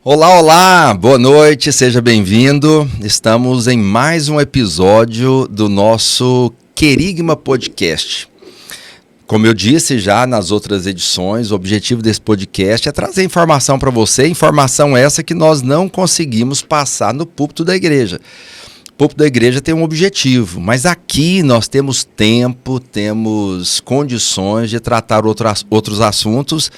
Olá, olá, boa noite, seja bem-vindo. Estamos em mais um episódio do nosso Querigma Podcast. Como eu disse já nas outras edições, o objetivo desse podcast é trazer informação para você, informação essa que nós não conseguimos passar no púlpito da igreja. O púlpito da igreja tem um objetivo, mas aqui nós temos tempo, temos condições de tratar outros assuntos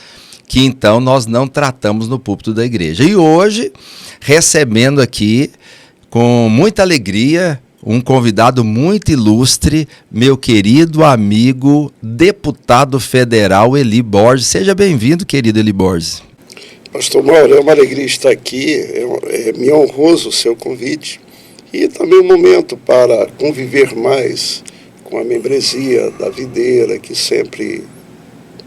que então nós não tratamos no púlpito da igreja. E hoje, recebendo aqui, com muita alegria, um convidado muito ilustre, meu querido amigo, deputado federal Eli Borges. Seja bem-vindo, querido Eli Borges. Pastor Mauro, é uma alegria estar aqui, me honroso o seu convite e também um momento para conviver mais com a membresia da videira, que sempre,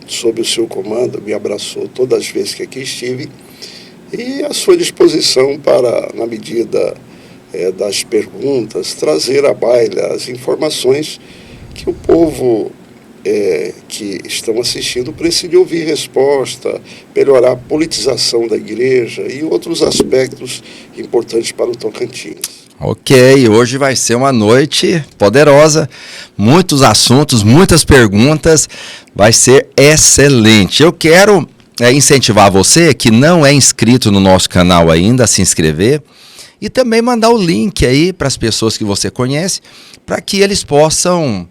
sob o seu comando, me abraçou todas as vezes que aqui estive, e à sua disposição para, na medida das perguntas, trazer à baila as informações que o povo que estão assistindo precisa de ouvir resposta, melhorar a politização da igreja e outros aspectos importantes para o Tocantins. Ok, hoje vai ser uma noite poderosa, muitos assuntos, muitas perguntas, vai ser excelente. Eu quero incentivar você que não é inscrito no nosso canal ainda a se inscrever e também mandar o link aí para as pessoas que você conhece, para que eles possam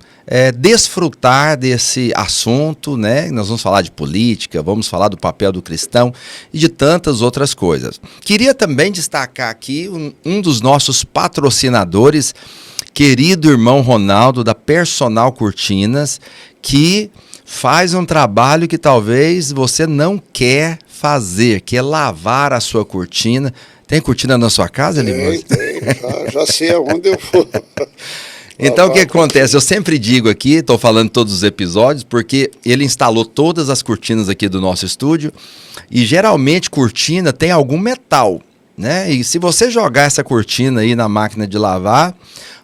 desfrutar desse assunto, né? Nós vamos falar de política, vamos falar do papel do cristão e de tantas outras coisas. Queria também destacar aqui um dos nossos patrocinadores, querido irmão Ronaldo, da Personal Cortinas, que faz um trabalho que talvez você não quer fazer, que é lavar a sua cortina. Tem cortina na sua casa, Eli? Tem, já sei aonde eu vou. Então, o que acontece? Eu sempre digo aqui, estou falando todos os episódios, porque ele instalou todas as cortinas aqui do nosso estúdio e geralmente cortina tem algum metal, né? E se você jogar essa cortina aí na máquina de lavar,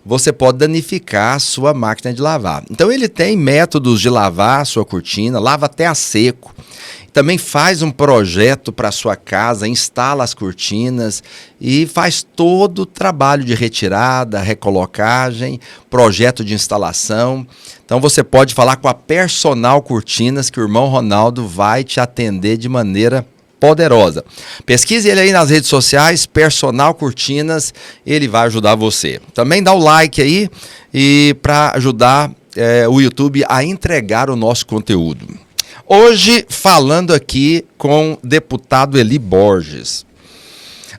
você pode danificar a sua máquina de lavar. Então, ele tem métodos de lavar a sua cortina, lava até a seco. Também faz um projeto para a sua casa, instala as cortinas e faz todo o trabalho de retirada, recolocagem, projeto de instalação. Então você pode falar com a Personal Cortinas, que o irmão Ronaldo vai te atender de maneira poderosa. Pesquise ele aí nas redes sociais, Personal Cortinas, ele vai ajudar você. Também dá o like aí e para ajudar o YouTube a entregar o nosso conteúdo. Hoje, falando aqui com o deputado Eli Borges.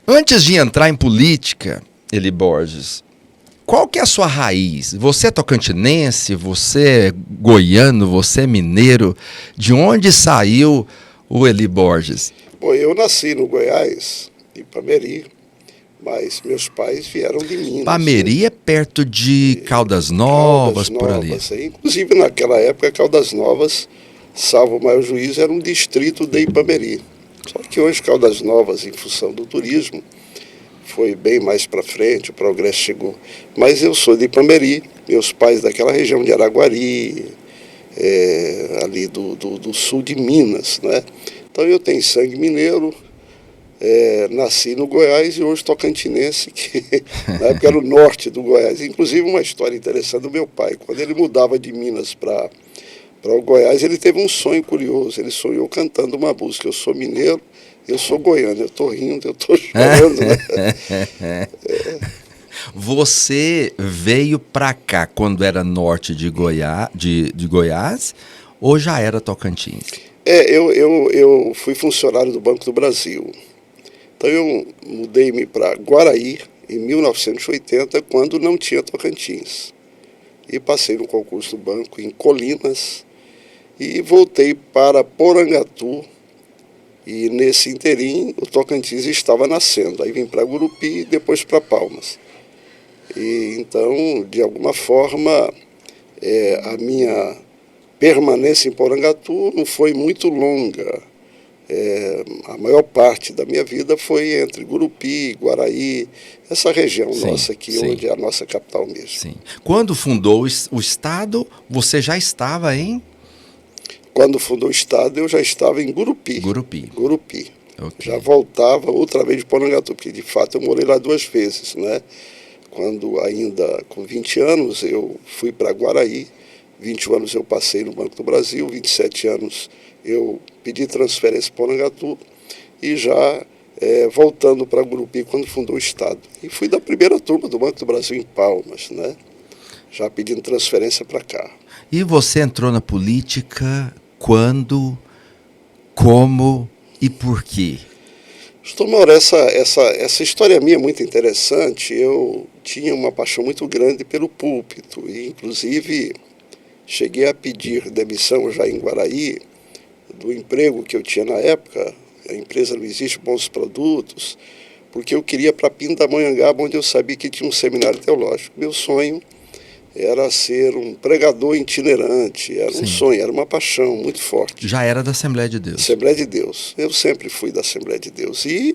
Antes de entrar em política, Eli Borges, qual que é a sua raiz? Você é tocantinense, você é goiano, você é mineiro? De onde saiu o Eli Borges? Bom, eu nasci no Goiás, em Pameri, mas meus pais vieram de Minas. Pameri é perto de Caldas Novas, por ali. Inclusive, naquela época, Caldas Novas, salvo o maior juízo, era um distrito de Ipameri. Só que hoje Caldas Novas, em função do turismo, foi bem mais para frente, o progresso chegou. Mas eu sou de Ipameri, meus pais daquela região de Araguari, ali do sul de Minas, né? Então eu tenho sangue mineiro, nasci no Goiás e hoje tocantinense, que na época era o norte do Goiás. Inclusive uma história interessante do meu pai, quando ele mudava de Minas para o Goiás, ele teve um sonho curioso. Ele sonhou cantando uma música: eu sou mineiro, eu sou goiano. Eu estou rindo, eu estou chorando, né? Você veio para cá quando era norte de Goiás ou já era Tocantins? Eu fui funcionário do Banco do Brasil. Então eu mudei-me para Guaraí em 1980, quando não tinha Tocantins. E passei no concurso do banco em Colinas e voltei para Porangatu. E nesse interim o Tocantins estava nascendo. Aí vim para Gurupi e depois para Palmas. E então, de alguma forma, a minha permanência em Porangatu não foi muito longa. A maior parte da minha vida foi entre Gurupi, Guaraí, essa região nossa aqui, onde é a nossa capital mesmo. Sim. Quando fundou o Estado, você já estava em? Quando fundou o Estado, eu já estava em Gurupi. Gurupi. Ok. Já voltava outra vez de Porangatu, porque de fato eu morei lá 2 vezes, né? Quando ainda com 20 anos eu fui para Guaraí, 21 anos eu passei no Banco do Brasil, 27 anos eu pedi transferência para Porangatu e já voltando para Gurupi quando fundou o Estado. E fui da primeira turma do Banco do Brasil em Palmas, né? Já pedindo transferência para cá. E você entrou na política quando, como e por quê? Pastor Mauro, essa história minha é muito interessante. Eu tinha uma paixão muito grande pelo púlpito e, inclusive, cheguei a pedir demissão já em Guaraí do emprego que eu tinha na época. A empresa não existe, Bons Produtos, porque eu queria para Pindamonhangaba, onde eu sabia que tinha um seminário teológico. Meu sonho era ser um pregador itinerante, era um sonho, era uma paixão muito forte. Já era da Assembleia de Deus? Assembleia de Deus. Eu sempre fui da Assembleia de Deus. E,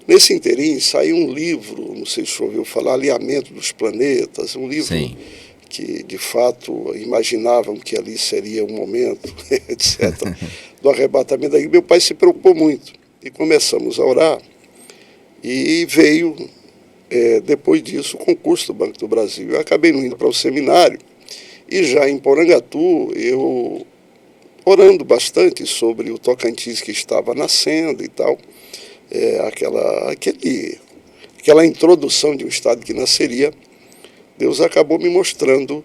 nesse interim, saiu um livro, não sei se você ouviu falar, Alinhamento dos Planetas, um livro que, de fato, imaginavam que ali seria um momento, etc., do arrebatamento da igreja. Meu pai se preocupou muito. E começamos a orar, e veio... depois disso, o concurso do Banco do Brasil. Eu acabei não indo para o seminário e já em Porangatu, eu orando bastante sobre o Tocantins que estava nascendo e tal, aquela introdução de um estado que nasceria, Deus acabou me mostrando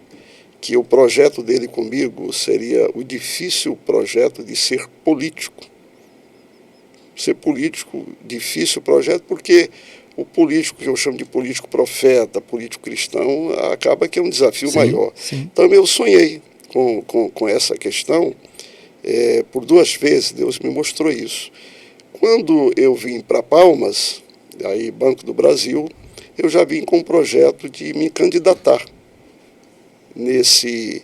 que o projeto dele comigo seria o difícil projeto de ser político. Ser político, difícil projeto, porque o político, que eu chamo de político profeta, político cristão, acaba que é um desafio maior. Sim. Então eu sonhei com essa questão, por 2 vezes Deus me mostrou isso. Quando eu vim para Palmas, aí Banco do Brasil, eu já vim com um projeto de me candidatar nesse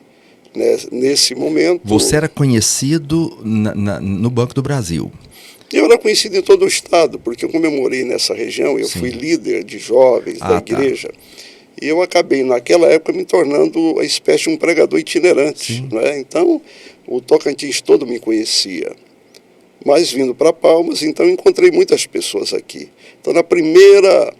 momento. Você era conhecido no Banco do Brasil? Eu era conhecido em todo o estado, porque eu comemorei nessa região, eu fui líder de jovens da igreja, e eu acabei, naquela época, me tornando uma espécie de um pregador itinerante. Né? Então, o Tocantins todo me conhecia. Mas vindo para Palmas, então encontrei muitas pessoas aqui. Então, na primeira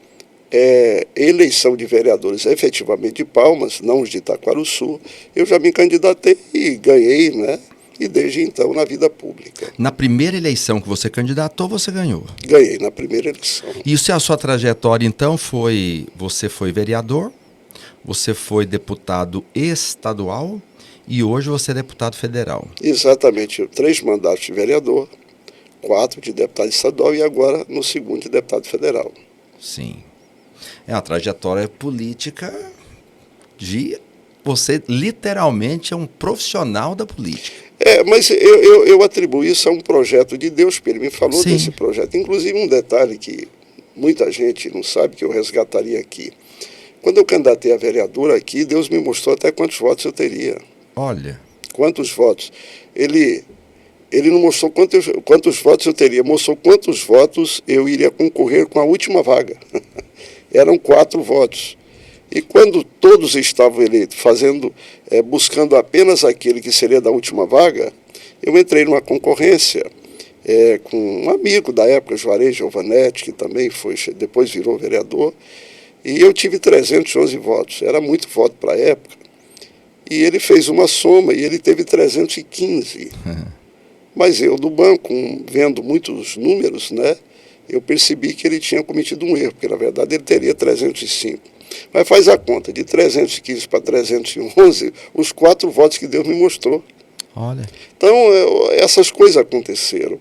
eleição de vereadores, efetivamente de Palmas, não os de Itaquaruçu, eu já me candidatei e ganhei, né? E desde então na vida pública. Na primeira eleição que você candidatou, você ganhou? Ganhei na primeira eleição. E a sua trajetória, então, você foi vereador, você foi deputado estadual e hoje você é deputado federal. Exatamente, 3 mandatos de vereador, 4 de deputado estadual e agora no 2º de deputado federal. Sim. É uma trajetória política de... Você literalmente é um profissional da política. Mas eu atribuo isso a um projeto de Deus, porque ele me falou desse projeto. Inclusive um detalhe que muita gente não sabe, que eu resgataria aqui. Quando eu candidatei a vereador aqui, Deus me mostrou até quantos votos eu teria. Olha. Quantos votos. Ele não mostrou quantos votos eu teria, mostrou quantos votos eu iria concorrer com a última vaga. Eram 4 votos. E quando todos estavam eleitos, buscando apenas aquele que seria da última vaga, eu entrei numa concorrência com um amigo da época, Juarez Giovanetti, que também depois virou vereador, e eu tive 311 votos. Era muito voto para a época. E ele fez uma soma e ele teve 315. Mas eu, do banco, vendo muitos números, né, eu percebi que ele tinha cometido um erro, porque na verdade ele teria 305. Mas faz a conta, de 315 para 311, os 4 votos que Deus me mostrou. Olha. Então, essas coisas aconteceram.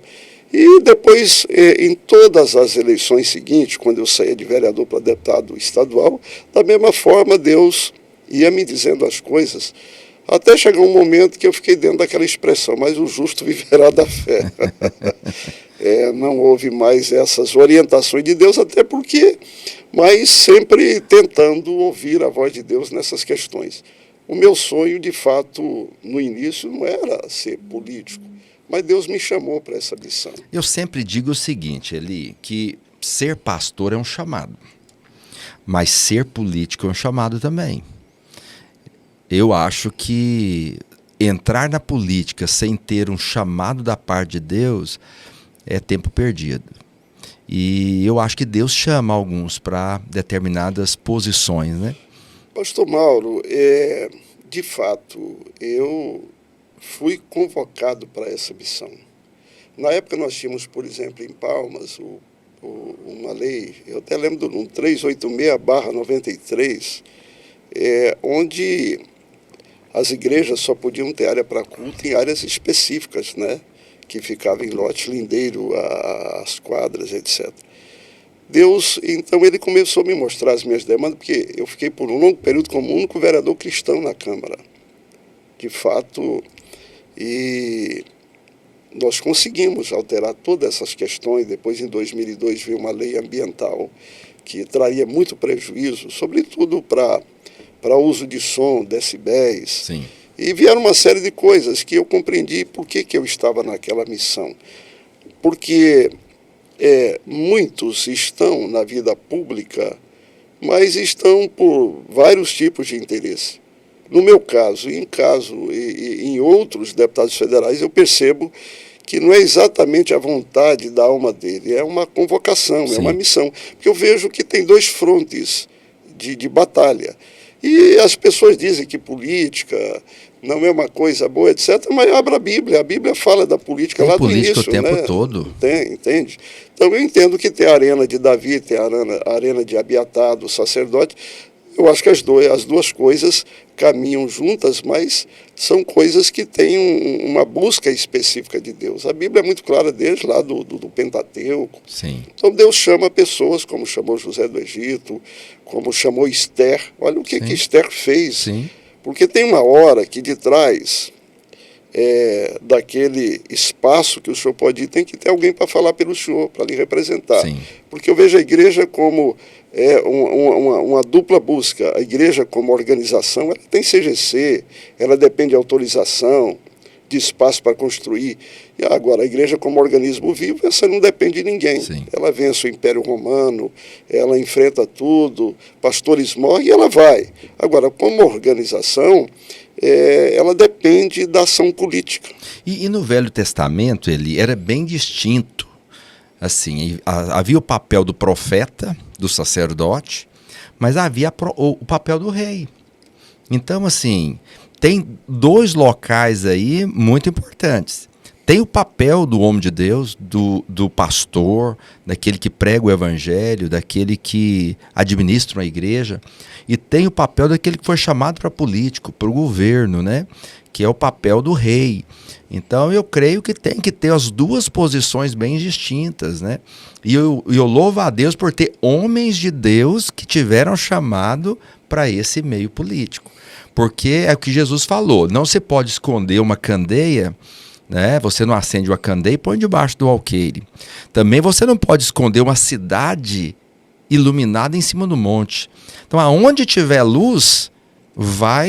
E depois, em todas as eleições seguintes, quando eu saía de vereador para deputado estadual, da mesma forma Deus ia me dizendo as coisas, até chegar um momento que eu fiquei dentro daquela expressão, mas o justo viverá da fé. Não houve mais essas orientações de Deus, até porque, mas sempre tentando ouvir a voz de Deus nessas questões. O meu sonho, de fato, no início, não era ser político, mas Deus me chamou para essa missão. Eu sempre digo o seguinte, Eli, que ser pastor é um chamado, mas ser político é um chamado também. Eu acho que entrar na política sem ter um chamado da parte de Deus é tempo perdido. E eu acho que Deus chama alguns para determinadas posições, né? Pastor Mauro, de fato, eu fui convocado para essa missão. Na época nós tínhamos, por exemplo, em Palmas, uma lei, eu até lembro do número 386/93, onde as igrejas só podiam ter área para culto em áreas específicas, né? Que ficava em lote lindeiro, as quadras, etc. Deus, então, ele começou a me mostrar as minhas demandas, porque eu fiquei por um longo período como único vereador cristão na Câmara. De fato, e nós conseguimos alterar todas essas questões. Depois, em 2002, veio uma lei ambiental que traria muito prejuízo, sobretudo para uso de som, decibéis. Sim. E vieram uma série de coisas que eu compreendi por que eu estava naquela missão. Porque muitos estão na vida pública, mas estão por vários tipos de interesse. No meu caso, e em outros deputados federais, eu percebo que não é exatamente a vontade da alma dele, é uma convocação, Sim. É uma missão. Porque eu vejo que tem dois frontes de batalha. E as pessoas dizem que política não é uma coisa boa, etc., mas abra a Bíblia fala da política lá do início. Política o tempo né? todo. Tem, entende? Então eu entendo que tem a arena de Davi, tem a arena de Abiatar, do sacerdote. Eu acho que as duas coisas caminham juntas, mas são coisas que têm uma busca específica de Deus. A Bíblia é muito clara desde lá do Pentateuco. Sim. Então Deus chama pessoas, como chamou José do Egito, como chamou Esther. Olha o que Esther fez. Sim. Porque tem uma hora que de trás daquele espaço que o senhor pode ir, tem que ter alguém para falar pelo senhor, para lhe representar. Sim. Porque eu vejo a igreja como uma dupla busca. A igreja como organização, ela tem CGC, ela depende de autorização, de espaço para construir. E agora, a igreja como organismo vivo, essa não depende de ninguém. Sim. Ela vence o Império Romano, ela enfrenta tudo, pastores morrem e ela vai. Agora, como organização, ela depende da ação política. E no Velho Testamento, ele era bem distinto. Assim, havia o papel do profeta, do sacerdote, mas havia o papel do rei. Então, assim, tem dois locais aí muito importantes. Tem o papel do homem de Deus, do pastor, daquele que prega o evangelho, daquele que administra uma igreja, e tem o papel daquele que foi chamado para político, para o governo, né? Que é o papel do rei. Então eu creio que tem que ter as duas posições bem distintas, né? E eu louvo a Deus por ter homens de Deus que tiveram chamado para esse meio político. Porque é o que Jesus falou, não se pode esconder uma candeia, né? Você não acende uma candeia e põe debaixo do alqueire. Também você não pode esconder uma cidade iluminada em cima do monte. Então aonde tiver luz,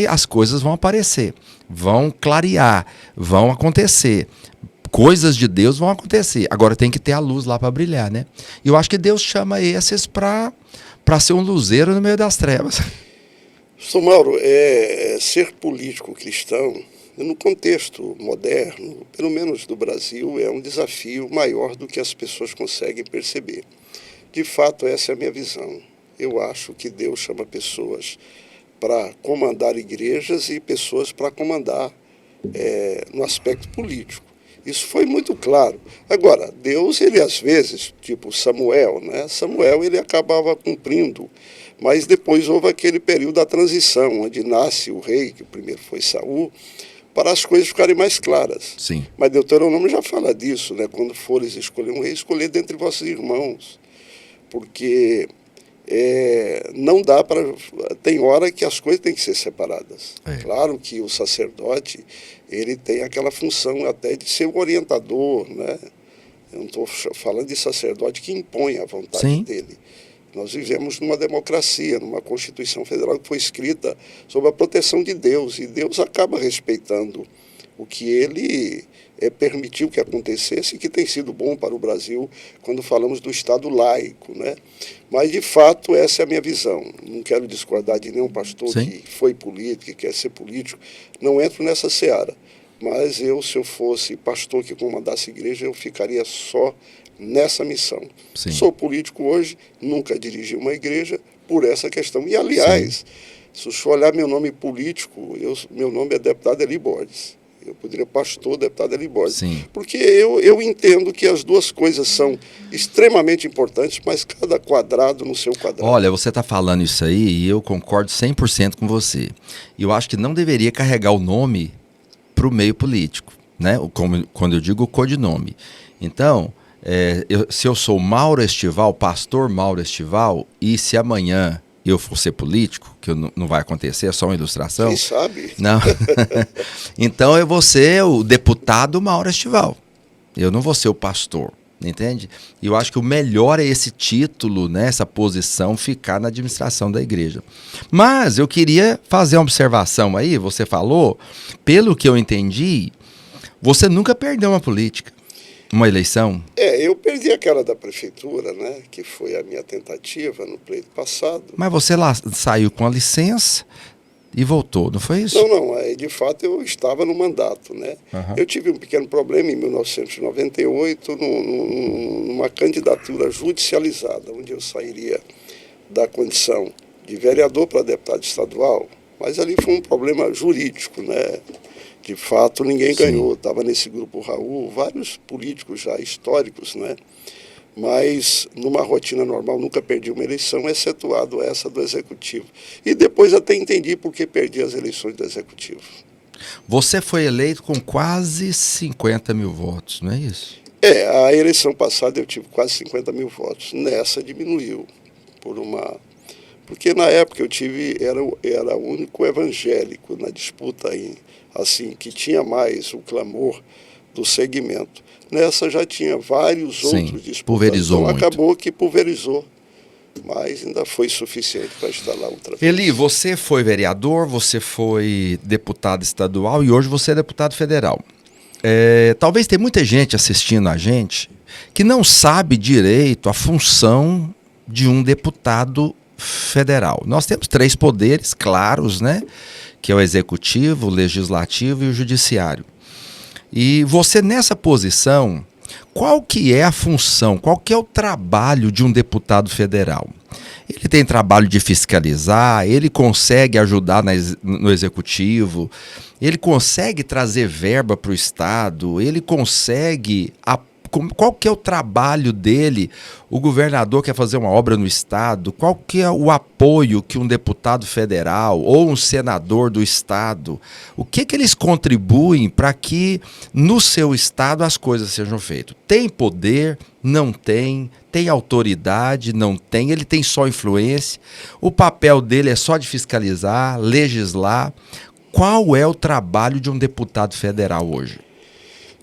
as coisas vão aparecer, vão clarear, vão acontecer. Coisas de Deus vão acontecer. Agora tem que ter a luz lá para brilhar, né? E eu acho que Deus chama esses para ser um luzeiro no meio das trevas. Pastor Mauro, ser político cristão, no contexto moderno, pelo menos do Brasil, é um desafio maior do que as pessoas conseguem perceber. De fato, essa é a minha visão. Eu acho que Deus chama pessoas para comandar igrejas e pessoas para comandar no aspecto político. Isso foi muito claro. Agora, Deus, ele às vezes, tipo Samuel, né? Samuel, ele acabava cumprindo, mas depois houve aquele período da transição, onde nasce o rei, que o primeiro foi Saul, para as coisas ficarem mais claras. Sim. Mas Deuteronômio já fala disso, né? Quando fores escolher um rei, escolher dentre vossos irmãos, porque não dá para... Tem hora que as coisas têm que ser separadas. Claro que o sacerdote, ele tem aquela função até de ser o orientador, né? Eu não estou falando de sacerdote que impõe a vontade Sim. dele. Nós vivemos numa democracia, numa Constituição Federal que foi escrita sob a proteção de Deus, e Deus acaba respeitando o que ele permitiu que acontecesse e que tem sido bom para o Brasil quando falamos do Estado laico, né? Mas, de fato, essa é a minha visão. Não quero discordar de nenhum pastor Sim. que foi político, que quer ser político. Não entro nessa seara. mas se eu fosse pastor que comandasse a igreja, eu ficaria só nessa missão. Sim. Sou político hoje, nunca dirigi uma igreja por essa questão. E, aliás, se o senhor olhar meu nome político, meu nome é deputado Eli Borges. Eu poderia pastor, deputado Eli Borges. Sim. Porque eu entendo que as duas coisas são extremamente importantes, mas cada quadrado no seu quadrado. Olha, você está falando isso aí e eu concordo 100% com você. E eu acho que não deveria carregar o nome para o meio político, né? Quando eu digo o codinome. Então, se eu sou Mauro Estival, pastor Mauro Estival, e se amanhã eu for ser político, que não vai acontecer, é só uma ilustração. Quem sabe? Não. Então eu vou ser o deputado Mauro Estival. Eu não vou ser o pastor, entende? E eu acho que o melhor é esse título, né, essa posição, ficar na administração da igreja. Mas eu queria fazer uma observação aí, você falou, pelo que eu entendi, você nunca perdeu uma política. Uma eleição? Eu perdi aquela da prefeitura, né? Que foi a minha tentativa no pleito passado. Mas você lá saiu com a licença e voltou, não foi isso? Não. De fato, eu estava no mandato, né? Uhum. Eu tive um pequeno problema em 1998 numa candidatura judicializada, onde eu sairia da condição de vereador para deputado estadual, mas ali foi um problema jurídico, né? De fato, ninguém ganhou. Estava nesse grupo Raul, vários políticos já históricos, né? Mas numa rotina normal nunca perdi uma eleição, excetuado essa do Executivo. E depois até entendi por que perdi as eleições do Executivo. Você foi eleito com quase 50 mil votos, não é isso? A eleição passada eu tive quase 50 mil votos. Nessa diminuiu porque na época eu era o único evangélico na disputa assim, que tinha mais o clamor do segmento. Nessa já tinha vários outros disputantes. Pulverizou então muito. Acabou que pulverizou, mas ainda foi suficiente para estar lá outra vez. Eli, você foi vereador, você foi deputado estadual e hoje você é deputado federal. Talvez tenha muita gente assistindo a gente que não sabe direito a função de um deputado federal. Nós temos 3 poderes claros, né? Que é o executivo, o legislativo e o judiciário. E você nessa posição, qual que é a função, qual que é o trabalho de um deputado federal? Ele tem trabalho de fiscalizar, ele consegue ajudar no executivo, ele consegue trazer verba para o Estado, ele consegue... Qual que é o trabalho dele? O governador quer fazer uma obra no Estado? Qual que é o apoio que um deputado federal ou um senador do Estado, o que eles contribuem para que no seu Estado as coisas sejam feitas? Tem poder? Não tem? Tem autoridade? Não tem? Ele tem só influência? O papel dele é só de fiscalizar, legislar? Qual é o trabalho de um deputado federal hoje?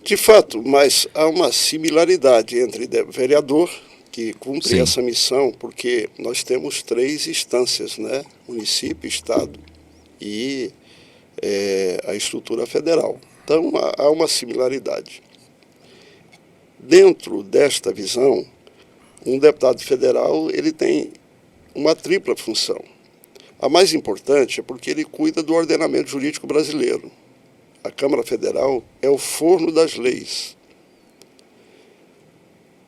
De fato, mas há uma similaridade entre vereador, que cumpre essa missão, porque nós temos 3 instâncias, né? Município, Estado e a estrutura federal. Então, há uma similaridade. Dentro desta visão, um deputado federal ele tem uma tripla função. A mais importante é porque ele cuida do ordenamento jurídico brasileiro. A Câmara Federal é o forno das leis.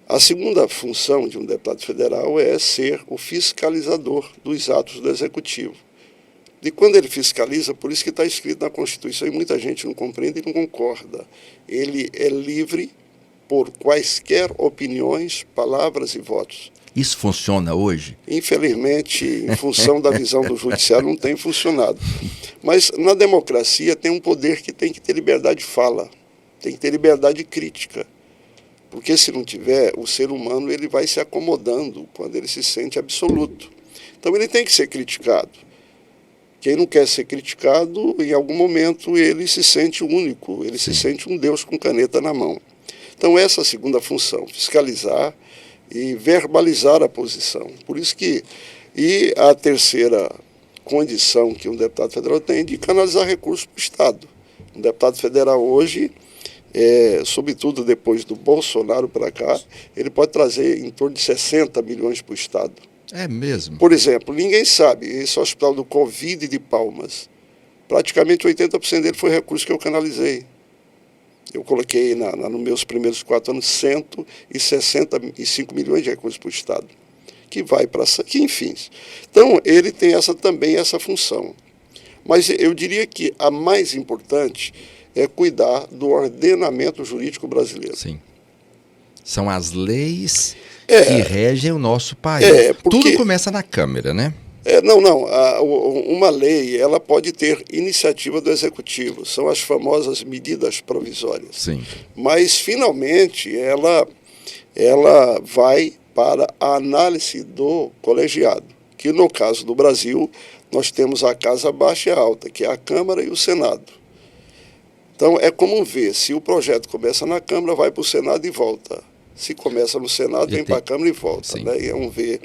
A segunda função de um deputado federal é ser o fiscalizador dos atos do Executivo. E quando ele fiscaliza, por isso que está escrito na Constituição, e muita gente não compreende e não concorda, ele é livre por quaisquer opiniões, palavras e votos. Isso funciona hoje? Infelizmente, em função da visão do judiciário, não tem funcionado. Mas na democracia tem um poder que tem que ter liberdade de fala, tem que ter liberdade de crítica. Porque se não tiver, o ser humano ele vai se acomodando quando ele se sente absoluto. Então ele tem que ser criticado. Quem não quer ser criticado, em algum momento ele se sente único, ele se sente um Deus com caneta na mão. Então essa é a segunda função, fiscalizar e verbalizar a posição. Por isso que, e a terceira condição que um deputado federal tem é de canalizar recursos para o Estado. Um deputado federal hoje, sobretudo depois do Bolsonaro para cá, ele pode trazer em torno de 60 milhões para o Estado. É mesmo? Por exemplo, ninguém sabe, esse hospital do Covid de Palmas, praticamente 80% dele foi recurso que eu canalizei. Eu coloquei nos meus primeiros 4 anos 165 milhões de recursos para o Estado, que vai para enfim. Então, ele tem também essa função. Mas eu diria que a mais importante é cuidar do ordenamento jurídico brasileiro. Sim. São as leis que regem o nosso país. Tudo começa na Câmara, né? Uma lei, ela pode ter iniciativa do Executivo, são as famosas medidas provisórias. Sim. Mas, finalmente, ela vai para a análise do colegiado, que no caso do Brasil, nós temos a Casa Baixa e a Alta, que é a Câmara e o Senado. Então, é como ver, se o projeto começa na Câmara, vai para o Senado e volta. Se começa no Senado, vem para a Câmara e volta. Né? E é um ver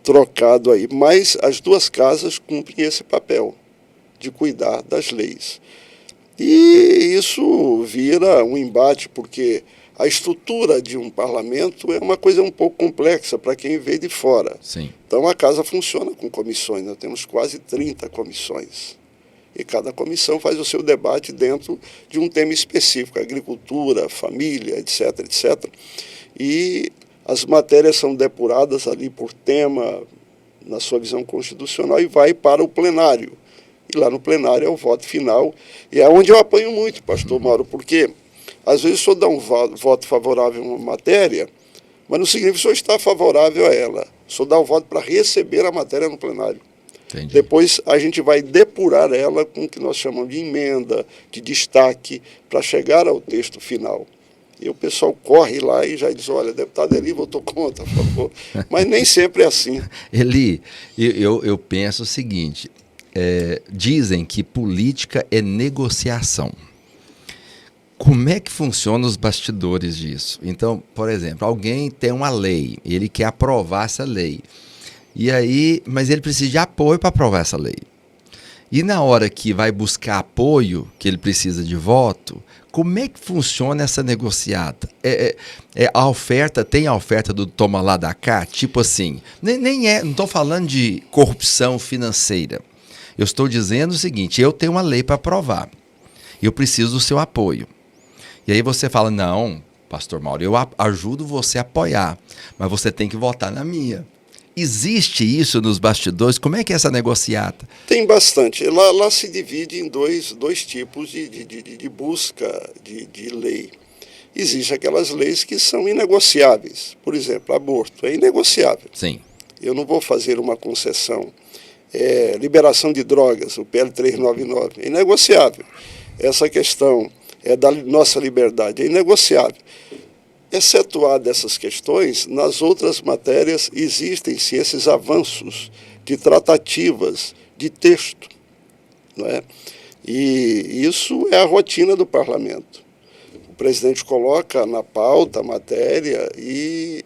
trocado aí. Mas as duas casas cumprem esse papel de cuidar das leis. E isso vira um embate, porque a estrutura de um parlamento é uma coisa um pouco complexa para quem vê de fora. Sim. Então a casa funciona com comissões, nós temos quase 30 comissões. E cada comissão faz o seu debate dentro de um tema específico, agricultura, família, etc, etc. E as matérias são depuradas ali por tema, na sua visão constitucional, e vai para o plenário. E lá no plenário é o voto final. E é onde eu apanho muito, pastor Mauro, porque às vezes o senhor dá um voto favorável a uma matéria, mas não significa que o senhor está favorável a ela. O senhor dá o voto para receber a matéria no plenário. Entendi. Depois a gente vai depurar ela com o que nós chamamos de emenda, de destaque, para chegar ao texto final. E o pessoal corre lá e já diz, olha, deputado Eli votou contra, por favor. Mas nem sempre é assim. Eli, eu penso o seguinte, dizem que política é negociação. Como é que funciona os bastidores disso? Então, por exemplo, alguém tem uma lei, ele quer aprovar essa lei. E aí, mas ele precisa de apoio para aprovar essa lei. E na hora que vai buscar apoio, que ele precisa de voto, como é que funciona essa negociata? A oferta, tem a oferta do toma lá da cá? Tipo assim, não estou falando de corrupção financeira. Eu estou dizendo o seguinte, eu tenho uma lei para aprovar. Eu preciso do seu apoio. E aí você fala, não, pastor Mauro, eu ajudo você a apoiar, mas você tem que votar na minha. Existe isso nos bastidores? Como é que é essa negociata? Tem bastante. Lá se divide em dois tipos de busca de lei. Existem aquelas leis que são inegociáveis. Por exemplo, aborto é inegociável. Sim. Eu não vou fazer uma concessão. Liberação de drogas, o PL 399, é inegociável. Essa questão da nossa liberdade é inegociável. Excetuado essas questões, nas outras matérias existem sim esses avanços de tratativas de texto, não é? E isso é a rotina do parlamento. O presidente coloca na pauta a matéria e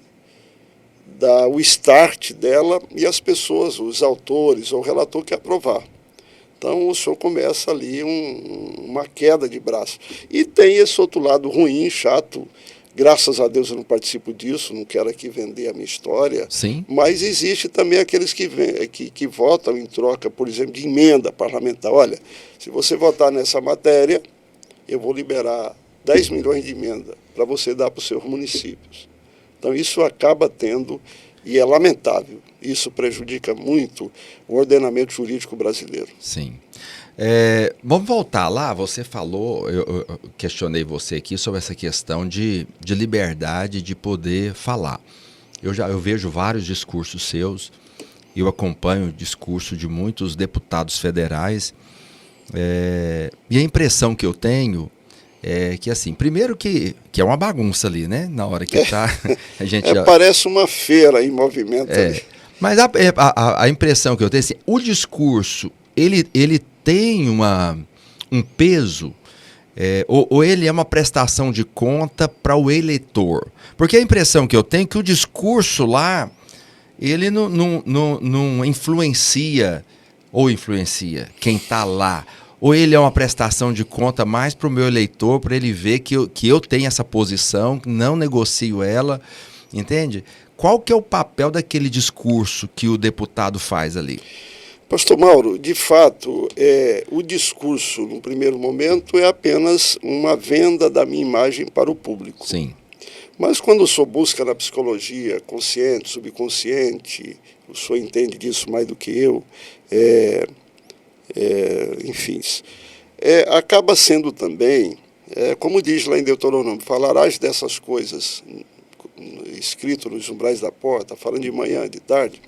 dá o start dela e as pessoas, os autores ou o relator quer aprovar. Então o senhor começa ali uma queda de braço. E tem esse outro lado ruim, chato. Graças a Deus eu não participo disso, não quero aqui vender a minha história. Sim. Mas existe também aqueles que votam em troca, por exemplo, de emenda parlamentar. Olha, se você votar nessa matéria, eu vou liberar 10 milhões de emenda para você dar para os seus municípios. Então isso acaba tendo, e é lamentável, isso prejudica muito o ordenamento jurídico brasileiro. Sim. Vamos voltar lá, você falou, eu questionei você aqui sobre essa questão de liberdade de poder falar. Eu vejo vários discursos seus, eu acompanho o discurso de muitos deputados federais, e a impressão que eu tenho é que, assim, primeiro que é uma bagunça ali, né? Na hora que tá, a gente parece uma feira em movimento ali. Mas a impressão que eu tenho, assim, o discurso, ele tem um peso, ou ele é uma prestação de conta para o eleitor? Porque a impressão que eu tenho é que o discurso lá, ele não influencia, ou influencia quem está lá, ou ele é uma prestação de conta mais para o meu eleitor, para ele ver que eu tenho essa posição, não negocio ela, entende? Qual que é o papel daquele discurso que o deputado faz ali? Pastor Mauro, de fato, o discurso, no primeiro momento, é apenas uma venda da minha imagem para o público. Sim. Mas quando o senhor busca na psicologia, consciente, subconsciente, o senhor entende disso mais do que eu, enfim, acaba sendo também, como diz lá em Deuteronômio, falarás dessas coisas, escrito nos umbrais da porta, falando de manhã, de tarde.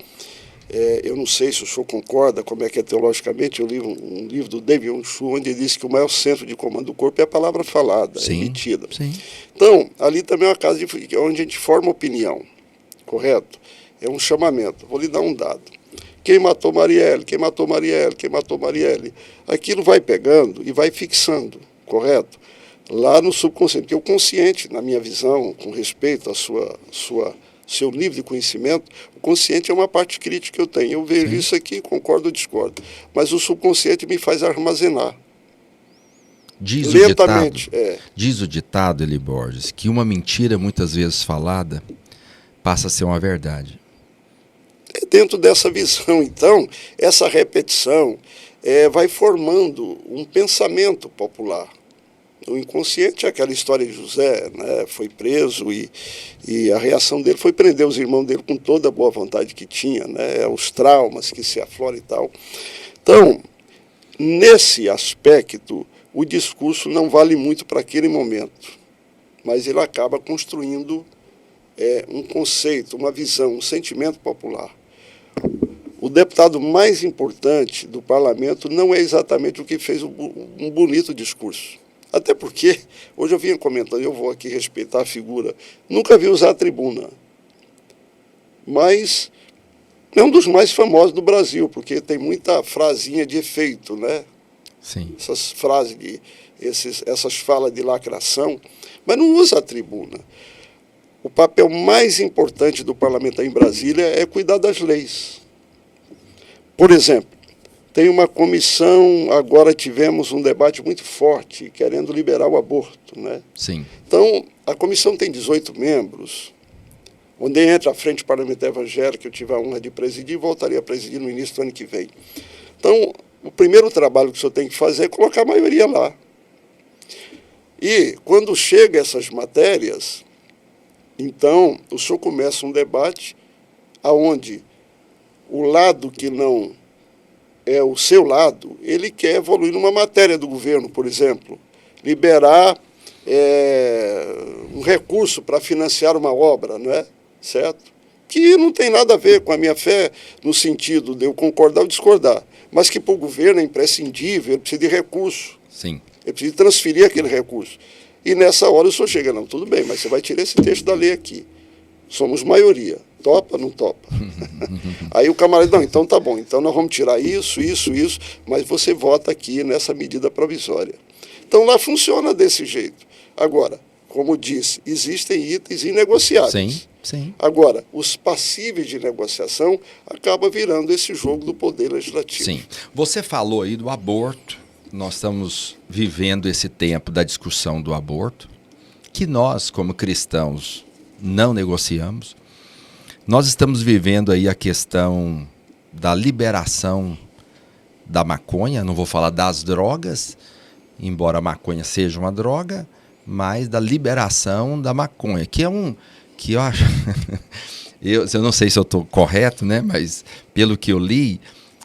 Eu não sei se o senhor concorda, como é que é teologicamente, eu li um livro do David Onshu, onde ele diz que o maior centro de comando do corpo é a palavra falada, Sim, emitida. sim. Então, ali também é uma casa onde a gente forma opinião, correto? É um chamamento. Vou lhe dar um dado. Quem matou Marielle? Quem matou Marielle? Quem matou Marielle? Aquilo vai pegando e vai fixando, correto? Lá no subconsciente, porque o consciente, na minha visão, com respeito à seu nível de conhecimento, o consciente é uma parte crítica que eu tenho. Eu vejo isso aqui, concordo ou discordo. Mas o subconsciente me faz armazenar. Lentamente. Diz o ditado, Eli Borges, que uma mentira muitas vezes falada passa a ser uma verdade. Dentro dessa visão, então, essa repetição vai formando um pensamento popular. O inconsciente é aquela história de José, né? Foi preso e a reação dele foi prender os irmãos dele com toda a boa vontade que tinha, né? Os traumas que se afloram e tal. Então, nesse aspecto, o discurso não vale muito para aquele momento, mas ele acaba construindo um conceito, uma visão, um sentimento popular. O deputado mais importante do parlamento não é exatamente o que fez um bonito discurso. Até porque, hoje eu vinha comentando, eu vou aqui respeitar a figura, nunca vi usar a tribuna, mas é um dos mais famosos do Brasil, porque tem muita frasinha de efeito, né? Sim. Essas frases, essas falas de lacração, mas não usa a tribuna. O papel mais importante do parlamentar em Brasília é cuidar das leis. Por exemplo, tem uma comissão, agora tivemos um debate muito forte, querendo liberar o aborto, né? Sim. Então, a comissão tem 18 membros, onde entra a Frente Parlamentar Evangélica, que eu tive a honra de presidir, e voltaria a presidir no início do ano que vem. Então, o primeiro trabalho que o senhor tem que fazer é colocar a maioria lá. E, quando chega essas matérias, então, o senhor começa um debate onde o lado que não é o seu lado, ele quer evoluir numa matéria do governo, por exemplo, liberar um recurso para financiar uma obra, não é? Certo? Que não tem nada a ver com a minha fé, no sentido de eu concordar ou discordar, mas que para o governo é imprescindível, ele precisa de recurso. Sim. Ele precisa transferir aquele recurso. E nessa hora o senhor chega, não, tudo bem, mas você vai tirar esse texto da lei aqui. Somos maioria. Topa, não topa? Aí o camarada, não, então tá bom, então nós vamos tirar isso, mas você vota aqui nessa medida provisória. Então lá funciona desse jeito. Agora, como disse, existem itens inegociáveis. Sim, sim. Agora, os passíveis de negociação acabam virando esse jogo do poder legislativo. Sim. Você falou aí do aborto. Nós estamos vivendo esse tempo da discussão do aborto, que nós, como cristãos, não negociamos. Nós estamos vivendo aí a questão da liberação da maconha, não vou falar das drogas, embora a maconha seja uma droga, mas da liberação da maconha, que eu acho, eu não sei se eu estou correto, né, mas pelo que eu li,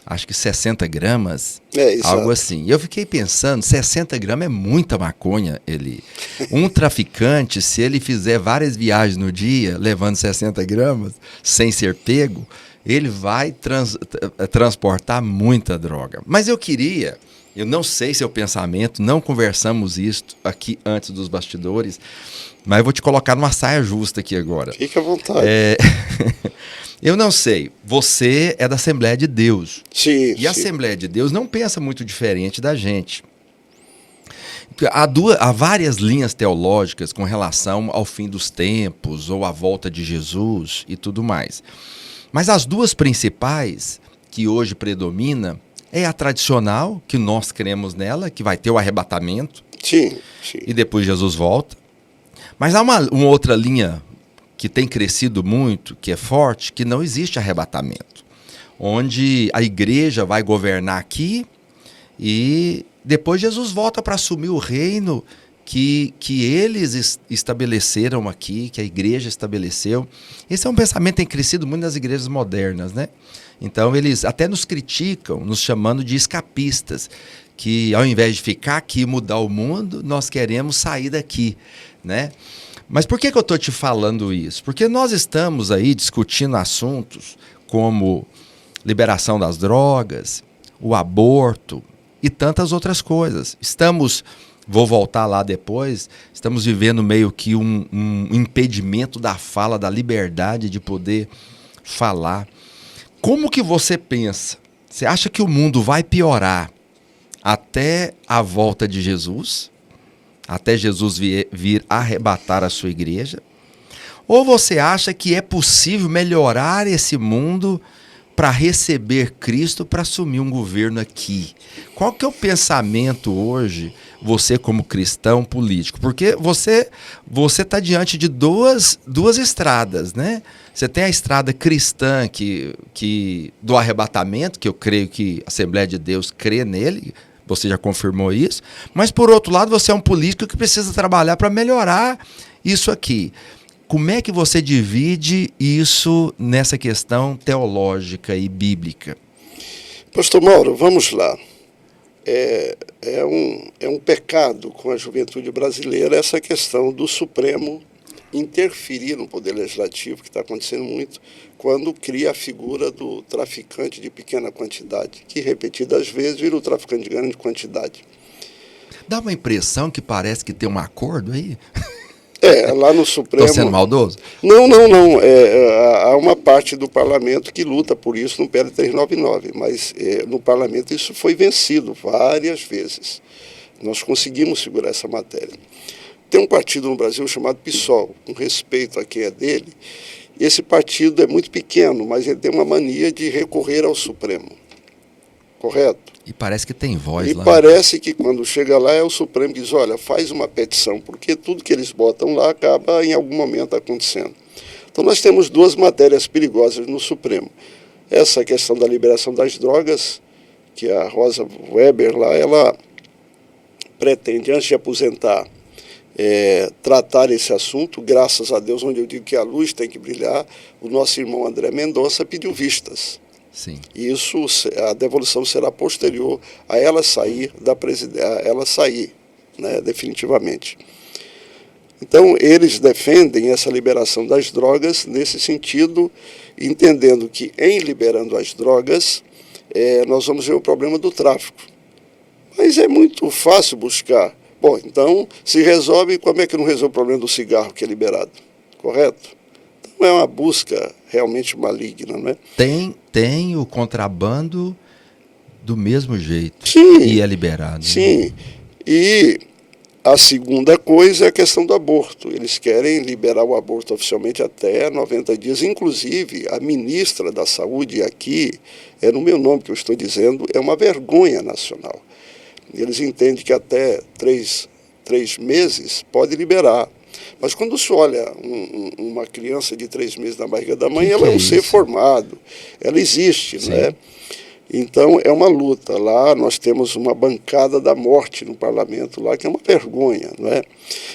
acho que 60 gramas, algo assim. Eu fiquei pensando, 60 gramas é muita maconha, Eli. Um traficante, se ele fizer várias viagens no dia, levando 60 gramas, sem ser pego, ele vai transportar muita droga. Mas eu não sei se é o pensamento, não conversamos isso aqui antes dos bastidores, mas eu vou te colocar numa saia justa aqui agora. Fique à vontade. Eu não sei, você é da Assembleia de Deus. Sim. E a Assembleia de Deus não pensa muito diferente da gente. Há várias linhas teológicas com relação ao fim dos tempos ou à volta de Jesus e tudo mais. Mas as duas principais que hoje predomina é a tradicional, que nós cremos nela, que vai ter o arrebatamento. Sim. E depois Jesus volta. Mas há uma outra linha que tem crescido muito, que é forte, que não existe arrebatamento. onde a igreja vai governar aqui e depois Jesus volta para assumir o reino que eles estabeleceram aqui, que a igreja estabeleceu. Esse é um pensamento que tem crescido muito nas igrejas modernas, né? Então eles até nos criticam, nos chamando de escapistas, que ao invés de ficar aqui e mudar o mundo, nós queremos sair daqui, né? Mas por que eu estou te falando isso? Porque nós estamos aí discutindo assuntos como liberação das drogas, o aborto e tantas outras coisas. Vou voltar lá depois, estamos vivendo meio que um impedimento da fala, da liberdade de poder falar. Como que você pensa? Você acha que o mundo vai piorar até a volta de Jesus? Até Jesus vir arrebatar a sua igreja? Ou você acha que é possível melhorar esse mundo para receber Cristo, para assumir um governo aqui? Qual que é o pensamento hoje, você como cristão político? Porque você está diante de duas estradas, né? Você tem a estrada cristã do arrebatamento, que eu creio que a Assembleia de Deus crê nele, você já confirmou isso, mas por outro lado você é um político que precisa trabalhar para melhorar isso aqui. Como é que você divide isso nessa questão teológica e bíblica? Pastor Mauro, vamos lá. É um pecado com a juventude brasileira essa questão do Supremo interferir no Poder Legislativo, que está acontecendo muito, quando cria a figura do traficante de pequena quantidade, que repetidas vezes vira o traficante de grande quantidade. Dá uma impressão que parece que tem um acordo aí? Lá no Supremo... Estou sendo maldoso? Não. Há uma parte do parlamento que luta por isso no PL 399, mas no parlamento isso foi vencido várias vezes. Nós conseguimos segurar essa matéria. Tem um partido no Brasil chamado PSOL, com respeito a quem é dele. Esse partido é muito pequeno, mas ele tem uma mania de recorrer ao Supremo. Correto? E parece que tem voz lá. E parece que quando chega lá é o Supremo que diz, olha, faz uma petição, porque tudo que eles botam lá acaba em algum momento acontecendo. Então nós temos duas matérias perigosas no Supremo. Essa questão da liberação das drogas, que a Rosa Weber lá, ela pretende, antes de aposentar, tratar esse assunto. Graças a Deus, onde eu digo que a luz tem que brilhar, o nosso irmão André Mendonça pediu vistas. Sim. E isso, a devolução será posterior a ela sair né, definitivamente. Então, eles defendem essa liberação das drogas nesse sentido, entendendo que, em liberando as drogas, nós vamos ver o problema do tráfico. Mas é muito fácil buscar. Bom, então, se resolve, como é que não resolve o problema do cigarro que é liberado? Correto? Então, é uma busca realmente maligna, não é? Tem o contrabando do mesmo jeito. Sim, e é liberado. Sim. Né? E a segunda coisa é a questão do aborto. Eles querem liberar o aborto oficialmente até 90 dias. Inclusive, a ministra da Saúde aqui, é no meu nome que eu estou dizendo, é uma vergonha nacional. Eles entendem que até 3 meses pode liberar. Mas quando se olha uma criança de 3 meses na barriga da mãe, ela é um ser formado, ela existe, Sim. Né? Então é uma luta. Lá nós temos uma bancada da morte no parlamento, lá, que é uma vergonha, não é?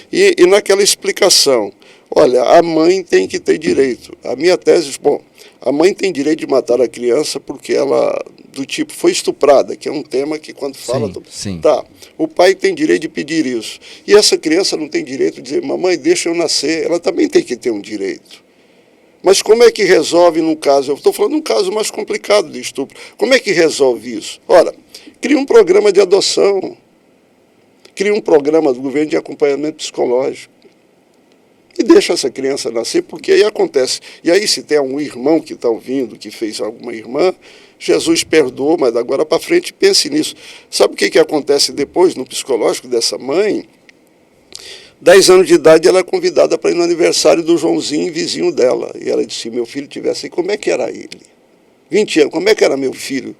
E naquela explicação, olha, a mãe tem que ter direito. A minha tese, bom, a mãe tem direito de matar a criança porque ela, do tipo, foi estuprada, que é um tema que quando fala... Sim. Tá, o pai tem direito de pedir isso. E essa criança não tem direito de dizer, mamãe, deixa eu nascer. Ela também tem que ter um direito. Mas como é que resolve num caso? Eu estou falando de um caso mais complicado de estupro. Como é que resolve isso? Ora, cria um programa de adoção. Cria um programa do governo de acompanhamento psicológico. E deixa essa criança nascer, porque aí acontece. E aí, se tem um irmão que está ouvindo, que fez alguma irmã, Jesus perdoou, mas agora para frente pense nisso. Sabe o que acontece depois no psicológico dessa mãe? 10 anos de idade, ela é convidada para ir no aniversário do Joãozinho, vizinho dela. E ela disse, se meu filho tivesse aí, como é que era ele? 20 anos, como é que era meu filho?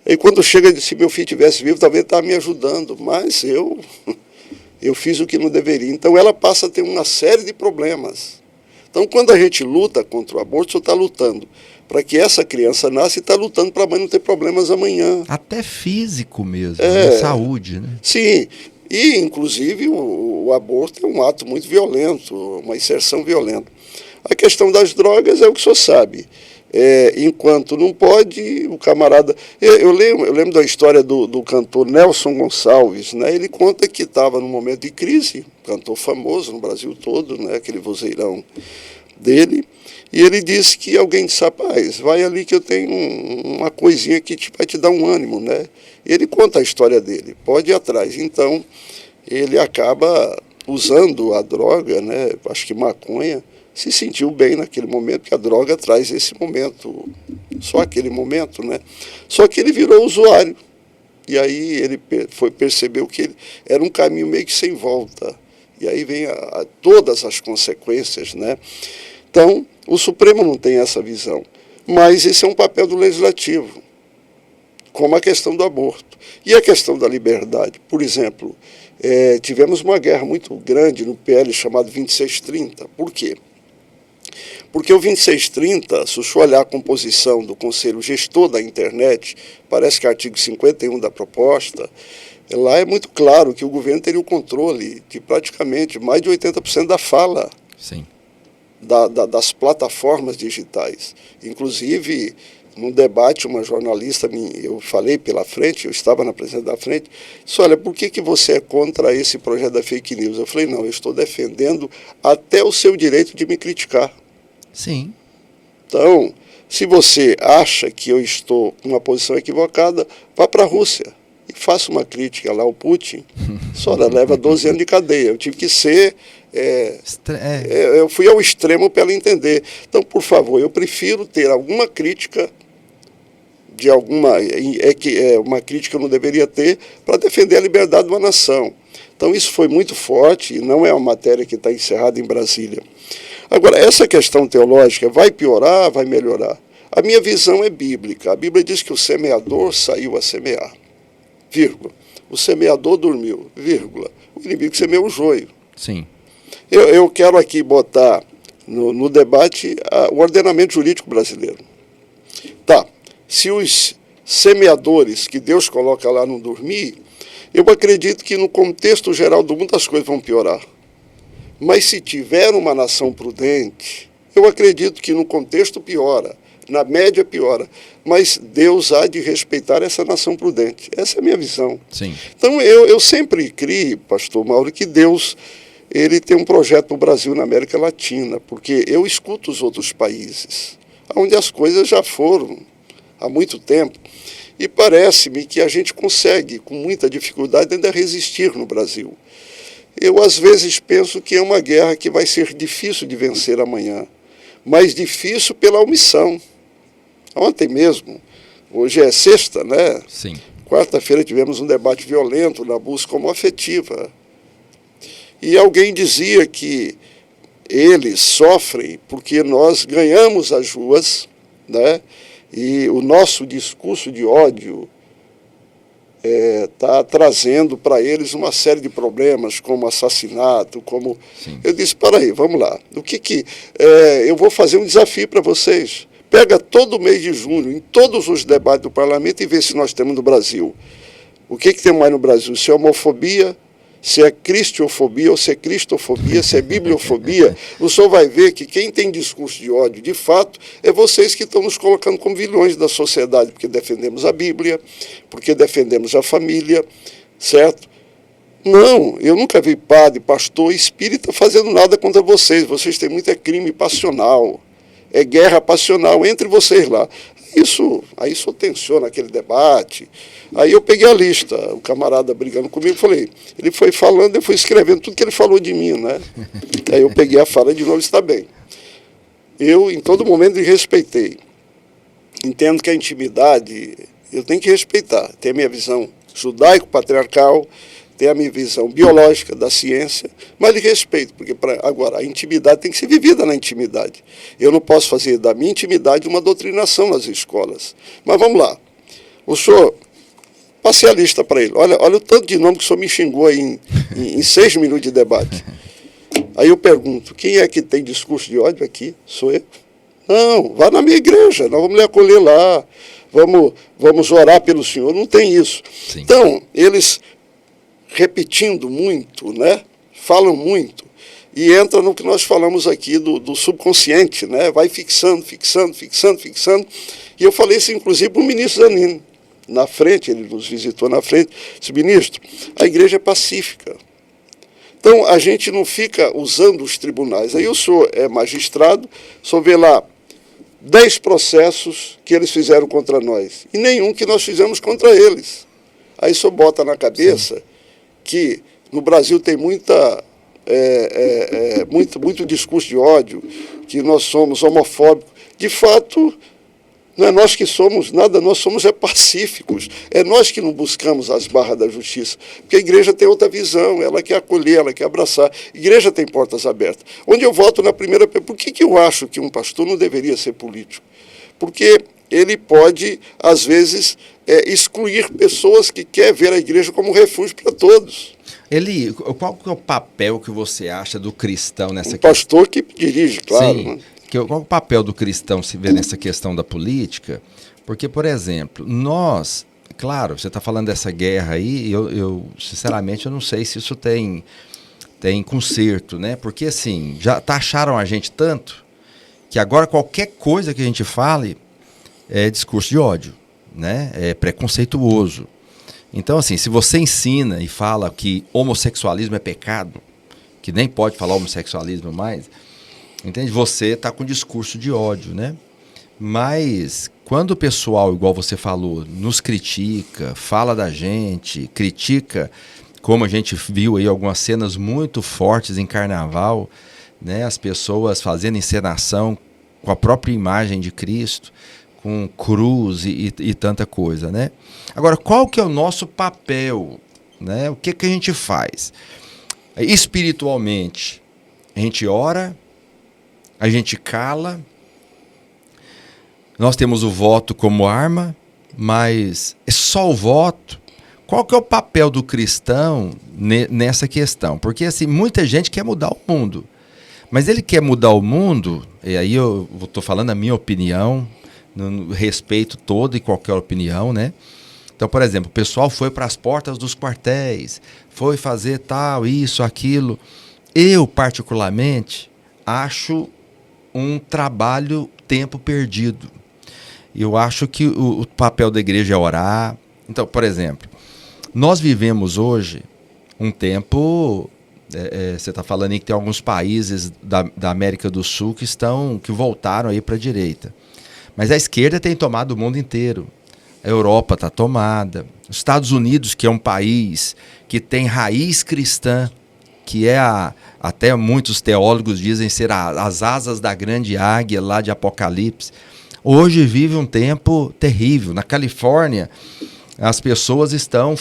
E quando chega, disse, se meu filho tivesse vivo, talvez ele estava me ajudando, mas eu fiz o que não deveria. Então ela passa a ter uma série de problemas. Então quando a gente luta contra o aborto, você está lutando para que essa criança nasça e está lutando para a mãe não ter problemas amanhã. Até físico mesmo, né? Saúde, né? Sim, e inclusive o aborto é um ato muito violento, uma inserção violenta. A questão das drogas é o que o senhor sabe. Enquanto não pode, o camarada... Eu lembro da história do cantor Nelson Gonçalves, né? Ele conta que estava num momento de crise, cantor famoso no Brasil todo, né? Aquele vozeirão dele, e ele disse que alguém disse, rapaz, vai ali que eu tenho uma coisinha que vai te dar um ânimo, né? E ele conta a história dele, pode ir atrás. Então, ele acaba usando a droga, né? Acho que maconha, se sentiu bem naquele momento, porque a droga traz esse momento, só aquele momento, né? Só que ele virou usuário, e aí ele percebeu que era um caminho meio que sem volta, e aí vem todas as consequências, né? Então, o Supremo não tem essa visão, mas esse é um papel do Legislativo, como a questão do aborto. E a questão da liberdade, por exemplo, tivemos uma guerra muito grande no PL chamado 2630, por quê? Porque o 2630, se o senhor olhar a composição do Conselho Gestor da Internet, parece que é artigo 51 da proposta, lá é muito claro que o governo teria o controle de praticamente mais de 80% da fala. Sim. Das plataformas digitais. Inclusive, num debate, uma jornalista, eu falei pela frente, eu estava na presença da frente, disse, olha, por que você é contra esse projeto da fake news? Eu falei, não, eu estou defendendo até o seu direito de me criticar. Sim. Então, se você acha que eu estou com uma posição equivocada, vá para a Rússia e faça uma crítica lá ao Putin. Só leva 12 anos de cadeia. Eu tive que ser... eu fui ao extremo para ela entender. Então, por favor, eu prefiro ter alguma crítica de alguma... uma crítica que eu não deveria ter para defender a liberdade de uma nação. Então, isso foi muito forte e não é uma matéria que está encerrada em Brasília. Agora, essa questão teológica vai piorar, vai melhorar? A minha visão é bíblica. A Bíblia diz que o semeador saiu a semear, vírgula. O semeador dormiu, vírgula. O inimigo semeou o joio. Sim. Eu quero aqui botar no debate o ordenamento jurídico brasileiro. Tá, se os semeadores que Deus coloca lá não dormir, eu acredito que no contexto geral do mundo as coisas vão piorar. Mas se tiver uma nação prudente, eu acredito que no contexto piora, na média piora, mas Deus há de respeitar essa nação prudente. Essa é a minha visão. Sim. Então eu sempre criei, pastor Mauro, que Deus ele tem um projeto para o Brasil na América Latina, porque eu escuto os outros países, onde as coisas já foram há muito tempo, e parece-me que a gente consegue, com muita dificuldade, ainda resistir no Brasil. Eu, às vezes, penso que é uma guerra que vai ser difícil de vencer amanhã, mas difícil pela omissão. Ontem mesmo, hoje é sexta, né? Sim. Quarta-feira tivemos um debate violento na busca homoafetiva. E alguém dizia que eles sofrem porque nós ganhamos as ruas, né? E o nosso discurso de ódio está trazendo para eles uma série de problemas, como assassinato, como... Sim. Eu disse, para aí, vamos lá. Eu vou fazer um desafio para vocês. Pega todo mês de junho, em todos os debates do parlamento, e vê se nós temos no Brasil. O que tem mais no Brasil? Se é homofobia, se é cristiofobia, ou se é cristofobia, se é bibliofobia, o senhor vai ver que quem tem discurso de ódio, de fato, é vocês que estão nos colocando como vilões da sociedade, porque defendemos a Bíblia, porque defendemos a família, certo? Não, eu nunca vi padre, pastor, espírita fazendo nada contra vocês. Vocês têm muito crime passional, é guerra passional entre vocês lá. Aí isso tensiona aquele debate. Aí eu peguei a lista, o camarada brigando comigo, falei, ele foi falando, eu fui escrevendo tudo que ele falou de mim, né? Aí eu peguei a fala de novo, está bem. Eu, em todo momento, respeitei. Entendo que a intimidade, eu tenho que respeitar. Tem a minha visão judaico-patriarcal, tem a minha visão biológica da ciência, mas de respeito, porque agora a intimidade tem que ser vivida na intimidade. Eu não posso fazer da minha intimidade uma doutrinação nas escolas. Mas vamos lá. O senhor, passei a lista para ele. Olha o tanto de nome que o senhor me xingou aí em 6 minutos de debate. Aí eu pergunto, quem é que tem discurso de ódio aqui? Sou eu? Não, vá na minha igreja, nós vamos lhe acolher lá, vamos orar pelo senhor. Não tem isso. Sim. Então, eles repetindo muito, né? Falam muito. E entra no que nós falamos aqui do subconsciente, né? Vai fixando. E eu falei isso, inclusive, para o ministro Zanini. Na frente, ele nos visitou na frente. Disse, ministro, a igreja é pacífica. Então, a gente não fica usando os tribunais. Aí o senhor é magistrado, o senhor vê lá 10 processos que eles fizeram contra nós. E nenhum que nós fizemos contra eles. Aí o senhor bota na cabeça que no Brasil tem muito discurso de ódio, que nós somos homofóbicos. De fato, não é nós que somos nada, nós somos pacíficos. É nós que não buscamos as barras da justiça. Porque a igreja tem outra visão, ela quer acolher, ela quer abraçar. A igreja tem portas abertas. Onde eu volto na primeira pergunta, por que eu acho que um pastor não deveria ser político? Porque ele pode, às vezes, excluir pessoas que querem ver a igreja como refúgio para todos. Eli, qual que é o papel que você acha do cristão nessa questão? Pastor que dirige, claro. Sim. Né? Qual é o papel do cristão se vê nessa questão da política? Porque, por exemplo, nós, claro, você está falando dessa guerra aí, eu sinceramente, eu não sei se isso tem conserto, né? Porque, assim, já taxaram a gente tanto que agora qualquer coisa que a gente fale é discurso de ódio, né? É preconceituoso. Então, assim, se você ensina e fala que homossexualismo é pecado, que nem pode falar homossexualismo mais, entende? Você está com discurso de ódio, né? Mas quando o pessoal, igual você falou, nos critica, fala da gente, critica, como a gente viu aí algumas cenas muito fortes em carnaval, né? As pessoas fazendo encenação com a própria imagem de Cristo, com cruz e tanta coisa, né? Agora, qual que é o nosso papel, né? O que a gente faz? Espiritualmente, a gente ora, a gente cala, nós temos o voto como arma, mas é só o voto? Qual que é o papel do cristão nessa questão? Porque assim, muita gente quer mudar o mundo, mas ele quer mudar o mundo, e aí eu estou falando a minha opinião, no respeito toda e qualquer opinião, né? Então, por exemplo, o pessoal foi para as portas dos quartéis, foi fazer tal, isso, aquilo. Eu, particularmente, acho um trabalho tempo perdido. Eu acho que o papel da igreja é orar. Então, por exemplo, nós vivemos hoje um tempo... você está falando aí que tem alguns países da América do Sul que voltaram aí para a direita. Mas a esquerda tem tomado o mundo inteiro. A Europa está tomada. Os Estados Unidos, que é um país que tem raiz cristã, que é até muitos teólogos dizem ser as asas da grande águia lá de Apocalipse, hoje vive um tempo terrível. Na Califórnia, as pessoas estão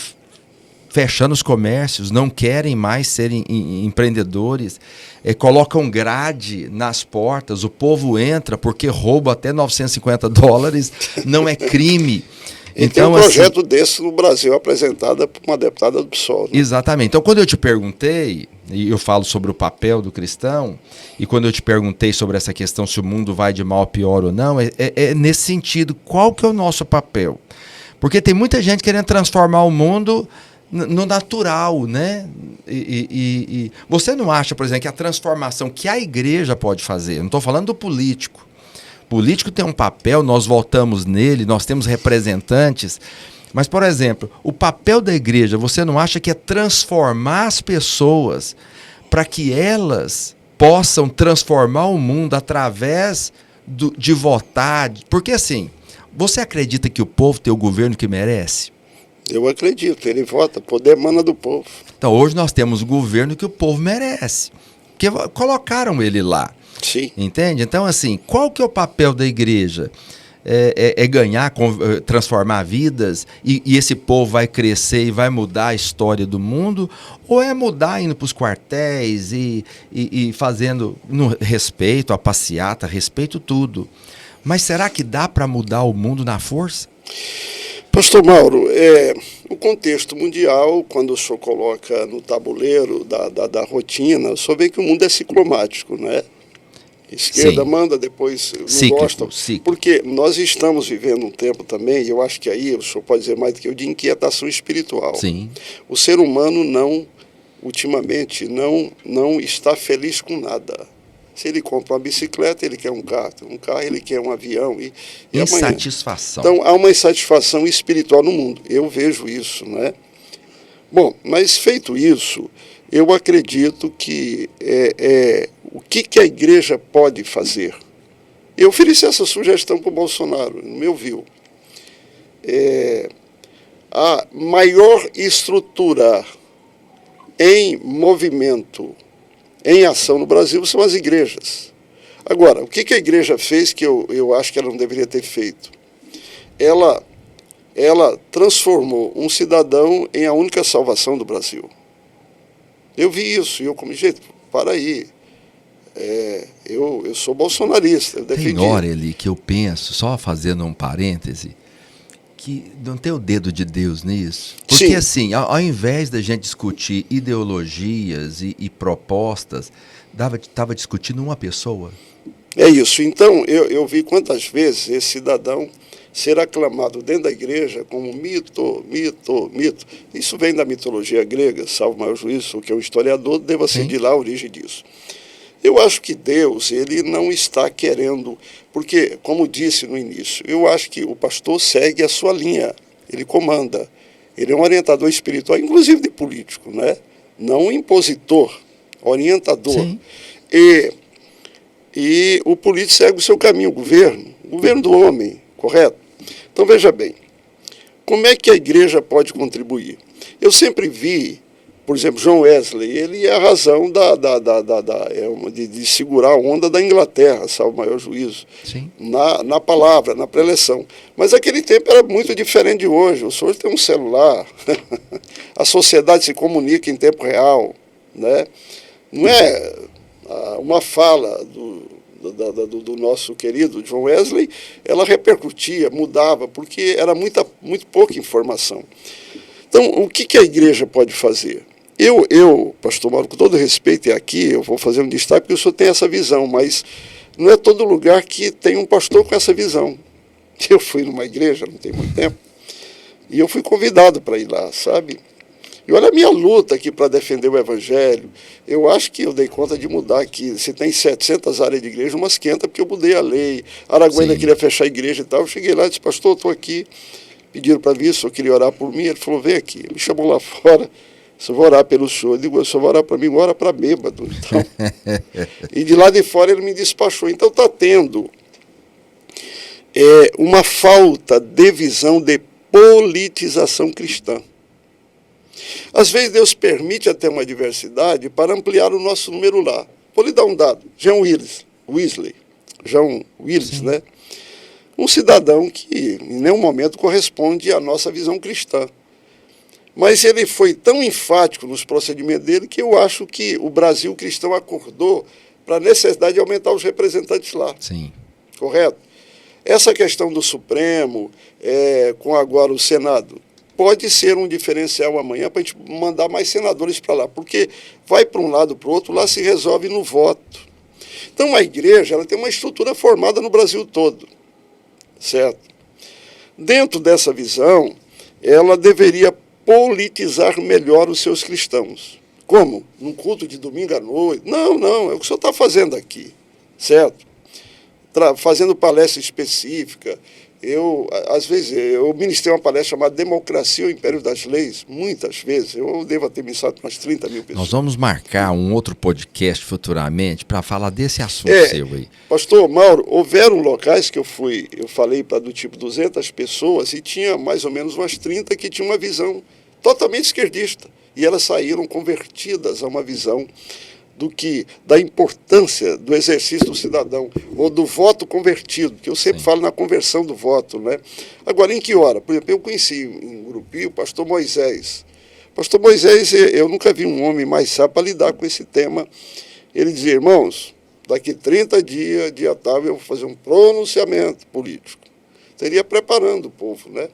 fechando os comércios, não querem mais serem empreendedores, colocam grade nas portas, o povo entra porque rouba até $950, não é crime. Então, tem um projeto desse no Brasil, apresentado por uma deputada do PSOL. Né? Exatamente. Então, quando eu te perguntei, e eu falo sobre o papel do cristão, e quando eu te perguntei sobre essa questão se o mundo vai de mal a pior ou não, é nesse sentido, qual que é o nosso papel? Porque tem muita gente querendo transformar o mundo no natural, né? E você não acha, por exemplo, que a transformação que a igreja pode fazer, não estou falando do político, o político tem um papel, nós votamos nele, nós temos representantes, mas, por exemplo, o papel da igreja, você não acha que é transformar as pessoas para que elas possam transformar o mundo através de votar? Porque assim, você acredita que o povo tem o governo que merece? Eu acredito, ele vota, poder emana do povo. Então hoje nós temos o governo que o povo merece, porque colocaram ele lá. Sim. Entende? Então assim, qual que é o papel da igreja? É ganhar, transformar vidas e esse povo vai crescer e vai mudar a história do mundo? Ou é mudar indo para os quartéis e fazendo no respeito a passeata, respeito tudo? Mas será que dá para mudar o mundo na força? Pastor Mauro, o contexto mundial, quando o senhor coloca no tabuleiro da rotina, o senhor vê que o mundo é ciclomático, né? Esquerda Sim. manda, depois não Cíclico, gostam. cíclico. Porque nós estamos vivendo um tempo também, e eu acho que aí o senhor pode dizer mais do que eu, de inquietação espiritual. Sim. O ser humano ultimamente, não está feliz com nada. Se ele compra uma bicicleta, ele quer um carro, ele quer um avião. E amanhã. Insatisfação. Então, há uma insatisfação espiritual no mundo. Eu vejo isso, né? Bom, mas feito isso, eu acredito que o que a igreja pode fazer? Eu ofereci essa sugestão para o Bolsonaro, no meu viu. A maior estrutura em movimento, em ação no Brasil, são as igrejas. Agora, o que a igreja fez que eu acho que ela não deveria ter feito? Ela transformou um cidadão em a única salvação do Brasil. Eu vi isso, e eu como, gente, para aí. Eu sou bolsonarista, eu defendi. Tem hora ali que eu penso, só fazendo um parêntese, que não tem o dedo de Deus nisso. Porque Sim. assim, ao invés da gente discutir ideologias e propostas, estava discutindo uma pessoa. É isso. Então, eu vi quantas vezes esse cidadão ser aclamado dentro da igreja como mito. Isso vem da mitologia grega, salvo o maior juízo, que é um historiador, deva ser de lá a origem disso. Eu acho que Deus, ele não está querendo, porque, como disse no início, eu acho que o pastor segue a sua linha, ele comanda, ele é um orientador espiritual, inclusive de político, né? Não um impositor, orientador. Sim. E o político segue o seu caminho, o governo do homem, correto? Então, veja bem, como é que a igreja pode contribuir? Eu sempre vi, por exemplo, John Wesley, ele é a razão de segurar a onda da Inglaterra, salvo o maior juízo, na palavra, na preleção. Mas aquele tempo era muito diferente de hoje. O senhor tem um celular, a sociedade se comunica em tempo real, né? Não é uma fala do nosso querido John Wesley, ela repercutia, mudava, porque era muito pouca informação. Então, o que a igreja pode fazer? Eu, pastor Mauro, com todo respeito, e aqui eu vou fazer um destaque, porque o senhor tem essa visão, mas não é todo lugar que tem um pastor com essa visão. Eu fui numa igreja, não tem muito tempo, e eu fui convidado para ir lá, sabe? E olha a minha luta aqui para defender o evangelho. Eu acho que eu dei conta de mudar aqui. Se tem 700 áreas de igreja, umas 500, porque eu mudei a lei. Araguaína queria fechar a igreja e tal. Eu cheguei lá e disse, pastor, estou aqui. Pediram para vir, o senhor queria orar por mim. Ele falou, vem aqui. Me chamou lá fora. Se eu vou orar pelo senhor. Eu digo, o senhor vai orar para mim, ora para bêbado. Então, e de lá de fora ele me despachou. Então está tendo uma falta de visão de politização cristã. Às vezes Deus permite até uma diversidade para ampliar o nosso número lá. Vou lhe dar um dado. John Wesley, né? Um cidadão que em nenhum momento corresponde à nossa visão cristã. Mas ele foi tão enfático nos procedimentos dele que eu acho que o Brasil cristão acordou para a necessidade de aumentar os representantes lá. Sim. Correto? Essa questão do Supremo, com agora o Senado, pode ser um diferencial amanhã para a gente mandar mais senadores para lá, porque vai para um lado para o outro, lá se resolve no voto. Então a igreja ela tem uma estrutura formada no Brasil todo, certo? Dentro dessa visão, ela deveria politizar melhor os seus cristãos. Como? Num culto de domingo à noite? Não, é o que o senhor está fazendo aqui, certo? Fazendo palestra específica. Às vezes, eu ministrei uma palestra chamada Democracia ou Império das Leis, muitas vezes. Eu devo ter ministrado umas 30 mil pessoas. Nós vamos marcar um outro podcast futuramente para falar desse assunto seu aí. Pastor Mauro, houveram locais que eu falei para do tipo 200 pessoas e tinha mais ou menos umas 30 que tinham uma visão totalmente esquerdista. E elas saíram convertidas a uma visão da importância do exercício do cidadão, ou do voto convertido, que eu sempre falo na conversão do voto, né? Agora, em que hora? Por exemplo, eu conheci em Gurupi o pastor Moisés. Pastor Moisés, eu nunca vi um homem mais sábio para lidar com esse tema. Ele dizia, irmãos, daqui 30 dias, dia tal, eu vou fazer um pronunciamento político. Estaria preparando o povo, né?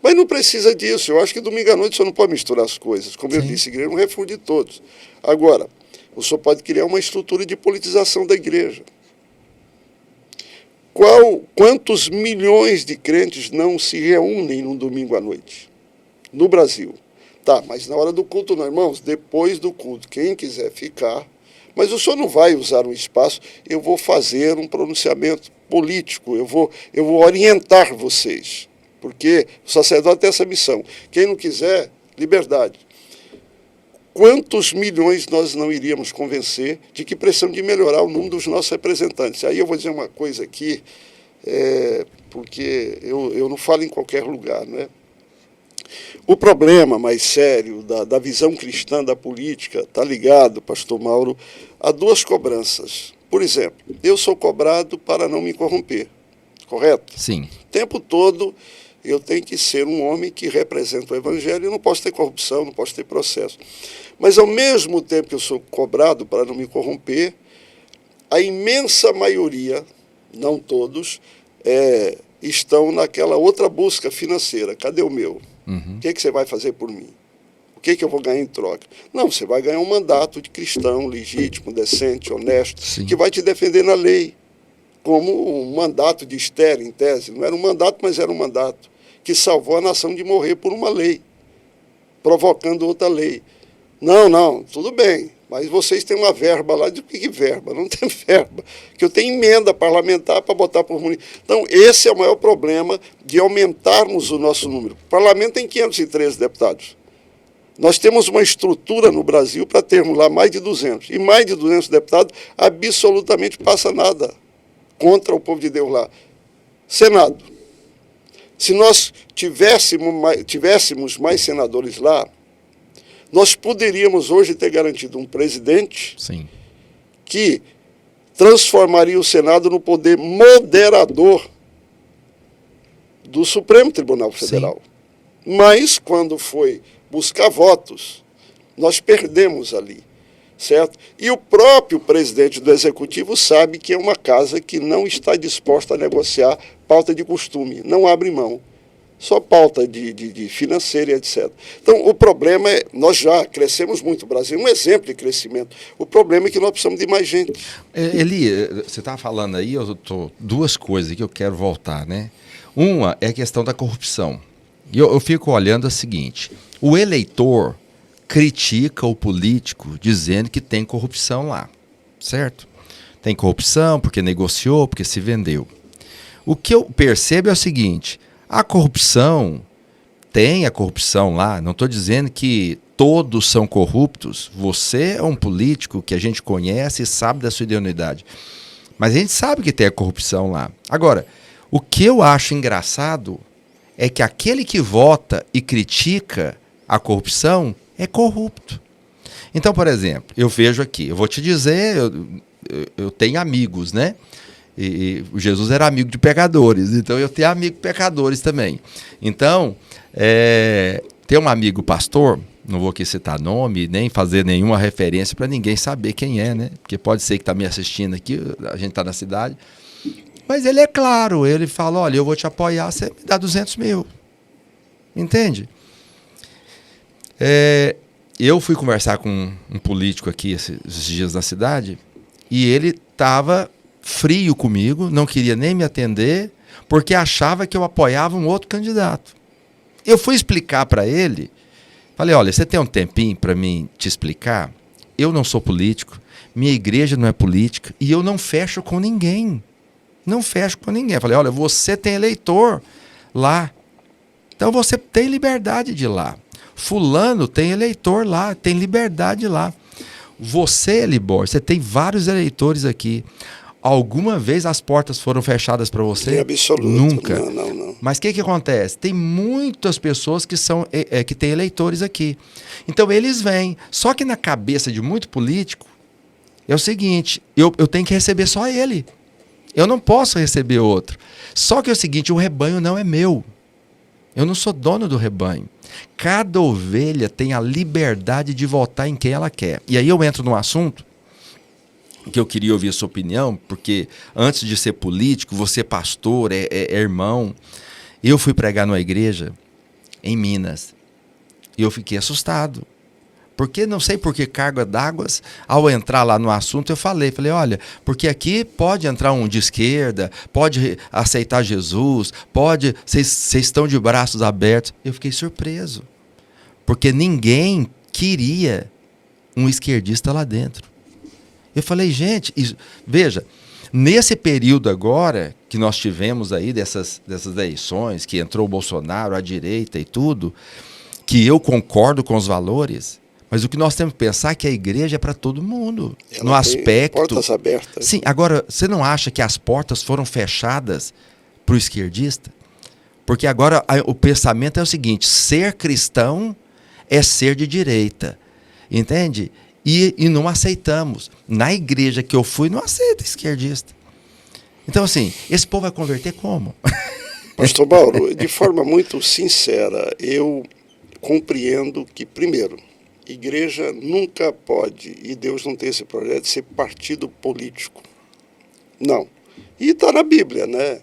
Mas não precisa disso. Eu acho que domingo à noite você não pode misturar as coisas. Como eu disse, a igreja é um refúgio de todos. Agora, o senhor pode criar uma estrutura de politização da igreja. Quantos milhões de crentes não se reúnem num domingo à noite no Brasil? Tá, mas na hora do culto, não, irmãos, depois do culto, quem quiser ficar, mas o senhor não vai usar um espaço, eu vou fazer um pronunciamento político, eu vou orientar vocês, porque o sacerdote tem essa missão. Quem não quiser, liberdade. Quantos milhões nós não iríamos convencer de que precisamos de melhorar o número dos nossos representantes? Aí eu vou dizer uma coisa aqui, porque eu não falo em qualquer lugar, né? O problema mais sério da visão cristã da política está ligado, pastor Mauro, a duas cobranças. Por exemplo, eu sou cobrado para não me corromper, correto? Sim. O tempo todo eu tenho que ser um homem que representa o evangelho e não posso ter corrupção, não posso ter processo. Mas, ao mesmo tempo que eu sou cobrado para não me corromper, a imensa maioria, não todos, estão naquela outra busca financeira. Cadê o meu? Uhum. O que você vai fazer por mim? O que eu vou ganhar em troca? Não, você vai ganhar um mandato de cristão, legítimo, decente, honesto, Sim. que vai te defender na lei, como um mandato de Esther, em tese. Não era um mandato, mas era um mandato, que salvou a nação de morrer por uma lei, provocando outra lei. Não, tudo bem, mas vocês têm uma verba lá. De que verba? Não tem verba, que eu tenho emenda parlamentar para botar por município. Então, esse é o maior problema de aumentarmos o nosso número. O parlamento tem 513 deputados. Nós temos uma estrutura no Brasil para termos lá mais de 200. E mais de 200 deputados, absolutamente passa nada contra o povo de Deus lá. Senado. Se nós tivéssemos mais senadores lá, nós poderíamos hoje ter garantido um presidente Sim. que transformaria o Senado no poder moderador do Supremo Tribunal Federal. Sim. Mas, quando foi buscar votos, nós perdemos ali, certo? E o próprio presidente do Executivo sabe que é uma casa que não está disposta a negociar pauta de costume, não abre mão. Só pauta de financeira e etc. Então, o problema é, nós já crescemos muito, o Brasil é um exemplo de crescimento. O problema é que nós precisamos de mais gente. Eli, você estava falando aí, duas coisas que eu quero voltar, né? Uma é a questão da corrupção. E eu fico olhando o seguinte, o eleitor critica o político dizendo que tem corrupção lá, certo? Tem corrupção porque negociou, porque se vendeu. O que eu percebo é o seguinte... A corrupção, tem a corrupção lá, não estou dizendo que todos são corruptos, você é um político que a gente conhece e sabe da sua idoneidade, mas a gente sabe que tem a corrupção lá. Agora, o que eu acho engraçado é que aquele que vota e critica a corrupção é corrupto. Então, por exemplo, eu vejo aqui, eu vou te dizer, eu tenho amigos, né? E Jesus era amigo de pecadores, então eu tenho amigo de pecadores também. Então, tem um amigo pastor, não vou aqui citar nome, nem fazer nenhuma referência para ninguém saber quem é, né? Porque pode ser que está me assistindo aqui, a gente está na cidade. Mas ele é claro, ele fala, olha, eu vou te apoiar, você me dá 200 mil. Entende? Eu fui conversar com um político aqui esses dias na cidade e ele estava... frio comigo, não queria nem me atender, porque achava que eu apoiava um outro candidato. Eu fui explicar para ele, falei, olha, você tem um tempinho para mim te explicar? Eu não sou político, minha igreja não é política, e eu não fecho com ninguém. Não fecho com ninguém. Falei, olha, você tem eleitor lá, então você tem liberdade de ir lá. Fulano tem eleitor lá, tem liberdade lá. Você, Libor, você tem vários eleitores aqui. Alguma vez as portas foram fechadas para você? Em absoluto. Nunca. Não. Mas o que acontece? Tem muitas pessoas que têm eleitores aqui. Então eles vêm. Só que na cabeça de muito político é o seguinte, eu tenho que receber só ele. Eu não posso receber outro. Só que é o seguinte, o rebanho não é meu. Eu não sou dono do rebanho. Cada ovelha tem a liberdade de votar em quem ela quer. E aí eu entro num assunto que eu queria ouvir a sua opinião, porque antes de ser político, você é pastor, é irmão. Eu fui pregar numa igreja em Minas e eu fiquei assustado, Porque não sei por que carga d'água, ao entrar lá no assunto, eu falei, olha, porque aqui pode entrar um de esquerda, pode aceitar Jesus, vocês estão de braços abertos. Eu fiquei surpreso, porque ninguém queria um esquerdista lá dentro. Eu falei, gente, veja, nesse período agora que nós tivemos aí dessas eleições, que entrou o Bolsonaro, a direita e tudo, que eu concordo com os valores, mas o que nós temos que pensar é que a igreja é para todo mundo. Ela no aspecto. Portas abertas. Sim, agora, você não acha que as portas foram fechadas para o esquerdista? Porque agora o pensamento é o seguinte: ser cristão é ser de direita. Entende? E não aceitamos. Na igreja que eu fui, não aceita esquerdista. Então, assim, esse povo vai converter como? Pastor Mauro, de forma muito sincera, eu compreendo que, primeiro, igreja nunca pode, e Deus não tem esse projeto, de ser partido político. Não. E está na Bíblia, né?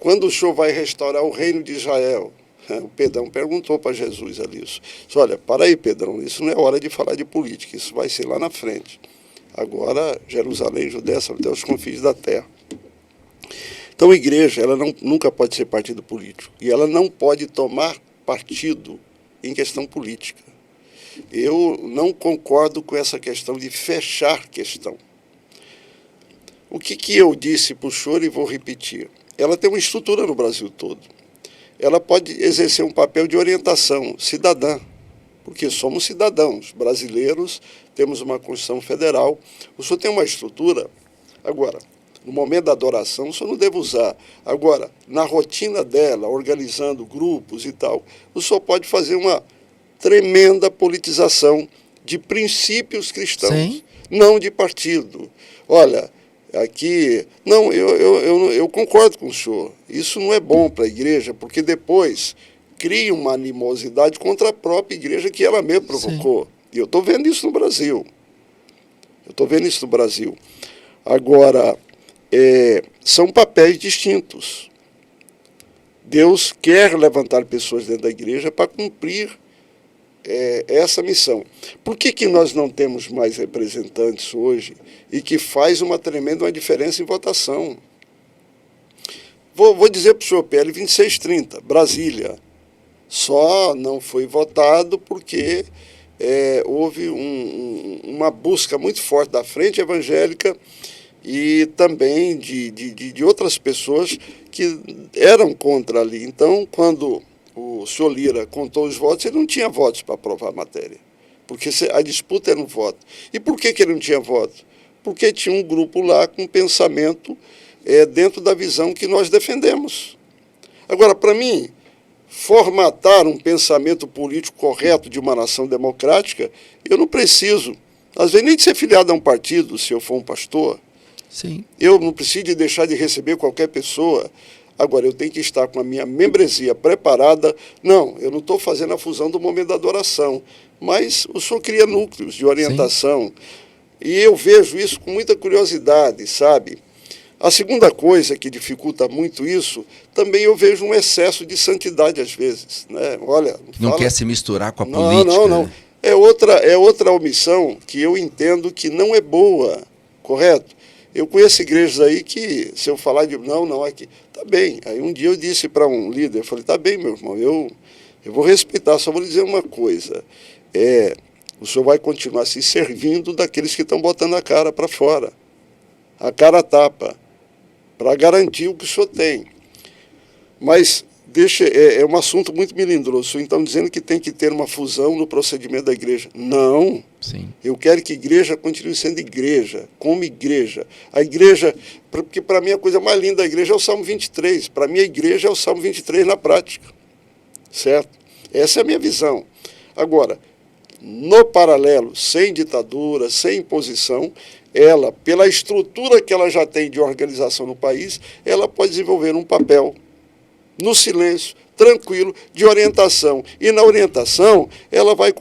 Quando o Senhor vai restaurar o reino de Israel, o Pedrão perguntou para Jesus ali isso. Olha, para aí, Pedrão, isso não é hora de falar de política, isso vai ser lá na frente. Agora, Jerusalém, Judéia, Samaria, os confins da terra. Então, a igreja, ela nunca pode ser partido político. E ela não pode tomar partido em questão política. Eu não concordo com essa questão de fechar questão. O que eu disse para o senhor e vou repetir? Ela tem uma estrutura no Brasil todo. Ela pode exercer um papel de orientação cidadã, porque somos cidadãos brasileiros, temos uma Constituição Federal. O senhor tem uma estrutura. Agora, no momento da adoração, o senhor não deve usar. Agora, na rotina dela, organizando grupos e tal, o senhor pode fazer uma tremenda politização de princípios cristãos, sim, não de partido. Olha, aqui... Não, eu concordo com o senhor. Isso não é bom para a igreja, porque depois cria uma animosidade contra a própria igreja que ela mesma provocou. Sim. E eu estou vendo isso no Brasil. Agora, são papéis distintos. Deus quer levantar pessoas dentro da igreja para cumprir essa missão. Por que nós não temos mais representantes hoje e que faz uma tremenda diferença em votação? Vou dizer para o senhor, PL 2630, Brasília, só não foi votado porque houve uma busca muito forte da frente evangélica e também de outras pessoas que eram contra ali. Então, quando o senhor Lira contou os votos, ele não tinha votos para aprovar a matéria, porque a disputa era um voto. E por que ele não tinha voto? Porque tinha um grupo lá com pensamento dentro da visão que nós defendemos. Agora, para mim, formatar um pensamento político correto de uma nação democrática, eu não preciso, às vezes, nem de ser filiado a um partido, se eu for um pastor. Sim. Eu não preciso de deixar de receber qualquer pessoa. Agora, eu tenho que estar com a minha membresia preparada. Não, eu não estou fazendo a fusão do momento da adoração, mas o senhor cria núcleos de orientação. Sim. E eu vejo isso com muita curiosidade, sabe? A segunda coisa que dificulta muito isso, também eu vejo um excesso de santidade às vezes. Né? Olha, não quer se misturar com a política. Não. É outra omissão que eu entendo que não é boa, correto? Eu conheço igrejas aí que, se eu falar de não, aqui, tá bem. Aí um dia eu disse para um líder, eu falei, tá bem, meu irmão, eu vou respeitar, só vou lhe dizer uma coisa. O senhor vai continuar se servindo daqueles que estão botando a cara para fora. A cara tapa, para garantir o que o senhor tem. Mas é um assunto muito melindroso. Então, dizendo que tem que ter uma fusão no procedimento da igreja. Não. Sim. Eu quero que a igreja continue sendo igreja, como igreja. A igreja, porque para mim a coisa mais linda da igreja é o Salmo 23. Para mim a igreja é o Salmo 23 na prática. Certo? Essa é a minha visão. Agora, no paralelo, sem ditadura, sem imposição, ela, pela estrutura que ela já tem de organização no país, ela pode desenvolver um papel no silêncio, tranquilo, de orientação. E na orientação, ela vai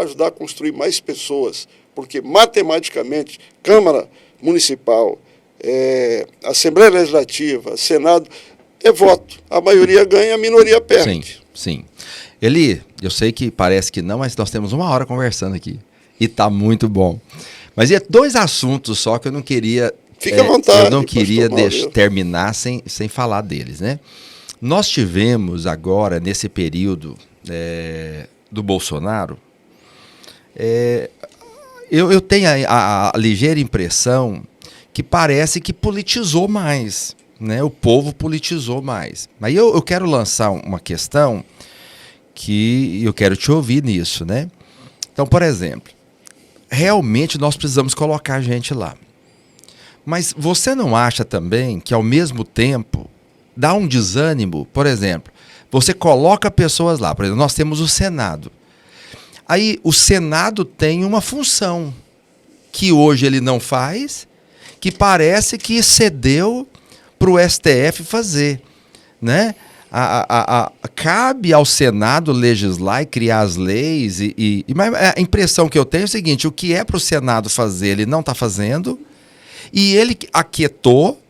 ajudar a construir mais pessoas, porque matematicamente, Câmara Municipal, Assembleia Legislativa, Senado, é voto. A maioria ganha, a minoria perde. Sim. Eli, eu sei que parece que não, mas nós temos 1 hora conversando aqui. E tá muito bom. Mas é 2 assuntos só que eu não queria... Fique à vontade. Eu não queria terminar sem falar deles, né? Nós tivemos agora, nesse período do Bolsonaro, eu tenho a ligeira impressão que parece que politizou mais, né? O povo politizou mais. Mas eu quero lançar uma questão que eu quero te ouvir nisso, né? Então, por exemplo, realmente nós precisamos colocar gente lá. Mas você não acha também que, ao mesmo tempo, dá um desânimo? Por exemplo, você coloca pessoas lá. Por exemplo, nós temos o Senado. Aí o Senado tem uma função que hoje ele não faz, que parece que cedeu para o STF fazer, né? Cabe ao Senado legislar e criar as leis. Mas a impressão que eu tenho é o seguinte: o que é para o Senado fazer, ele não está fazendo, e ele aquietou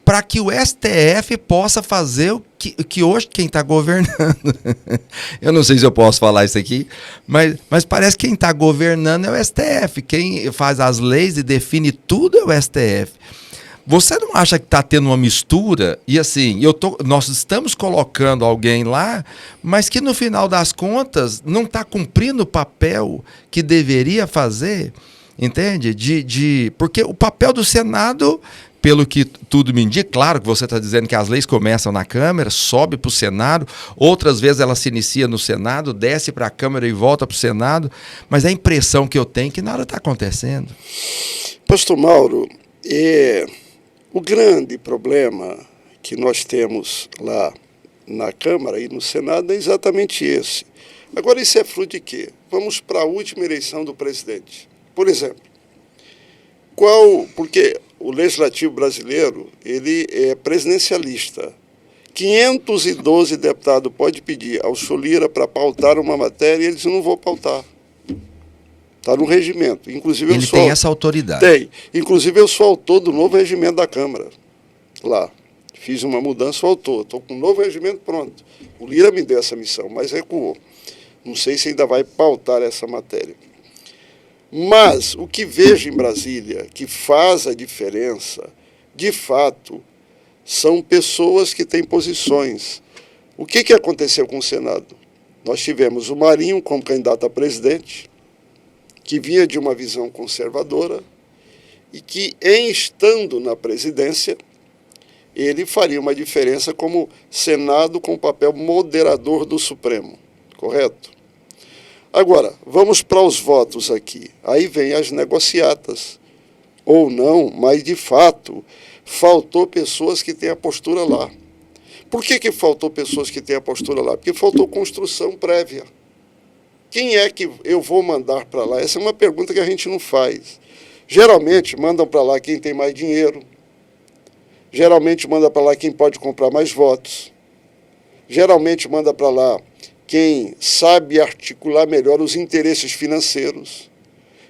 para que o STF possa fazer o que hoje quem está governando. Eu não sei se eu posso falar isso aqui, mas parece que quem está governando é o STF. Quem faz as leis e define tudo é o STF. Você não acha que está tendo uma mistura? E assim, nós estamos colocando alguém lá, mas que no final das contas não está cumprindo o papel que deveria fazer, entende? Porque o papel do Senado, pelo que tudo me indica, claro que você está dizendo que as leis começam na Câmara, sobe para o Senado, outras vezes ela se inicia no Senado, desce para a Câmara e volta para o Senado, mas a impressão que eu tenho é que nada está acontecendo. Pastor Mauro, o grande problema que nós temos lá na Câmara e no Senado é exatamente esse. Agora, isso é fruto de quê? Vamos para a última eleição do presidente. Por exemplo, porque o Legislativo brasileiro, ele é presidencialista. 512 deputados podem pedir ao senhor Lira para pautar uma matéria e eles não vão pautar. Está no regimento. Inclusive, ele tem essa autoridade. Tem. Inclusive, eu sou autor do novo regimento da Câmara. Lá. Fiz uma mudança, sou autor. Estou com um novo regimento pronto. O Lira me deu essa missão, mas recuou. Não sei se ainda vai pautar essa matéria. Mas o que vejo em Brasília, que faz a diferença, de fato, são pessoas que têm posições. O que aconteceu com o Senado? Nós tivemos o Marinho como candidato a presidente, que vinha de uma visão conservadora e que, em estando na presidência, ele faria uma diferença como Senado com papel moderador do Supremo, correto? Agora, vamos para os votos aqui. Aí vem as negociatas, ou não, mas de fato, faltou pessoas que têm a postura lá. Por que faltou pessoas que têm a postura lá? Porque faltou construção prévia. Quem é que eu vou mandar para lá? Essa é uma pergunta que a gente não faz. Geralmente, mandam para lá quem tem mais dinheiro. Geralmente, manda para lá quem pode comprar mais votos. Geralmente, manda para lá quem sabe articular melhor os interesses financeiros.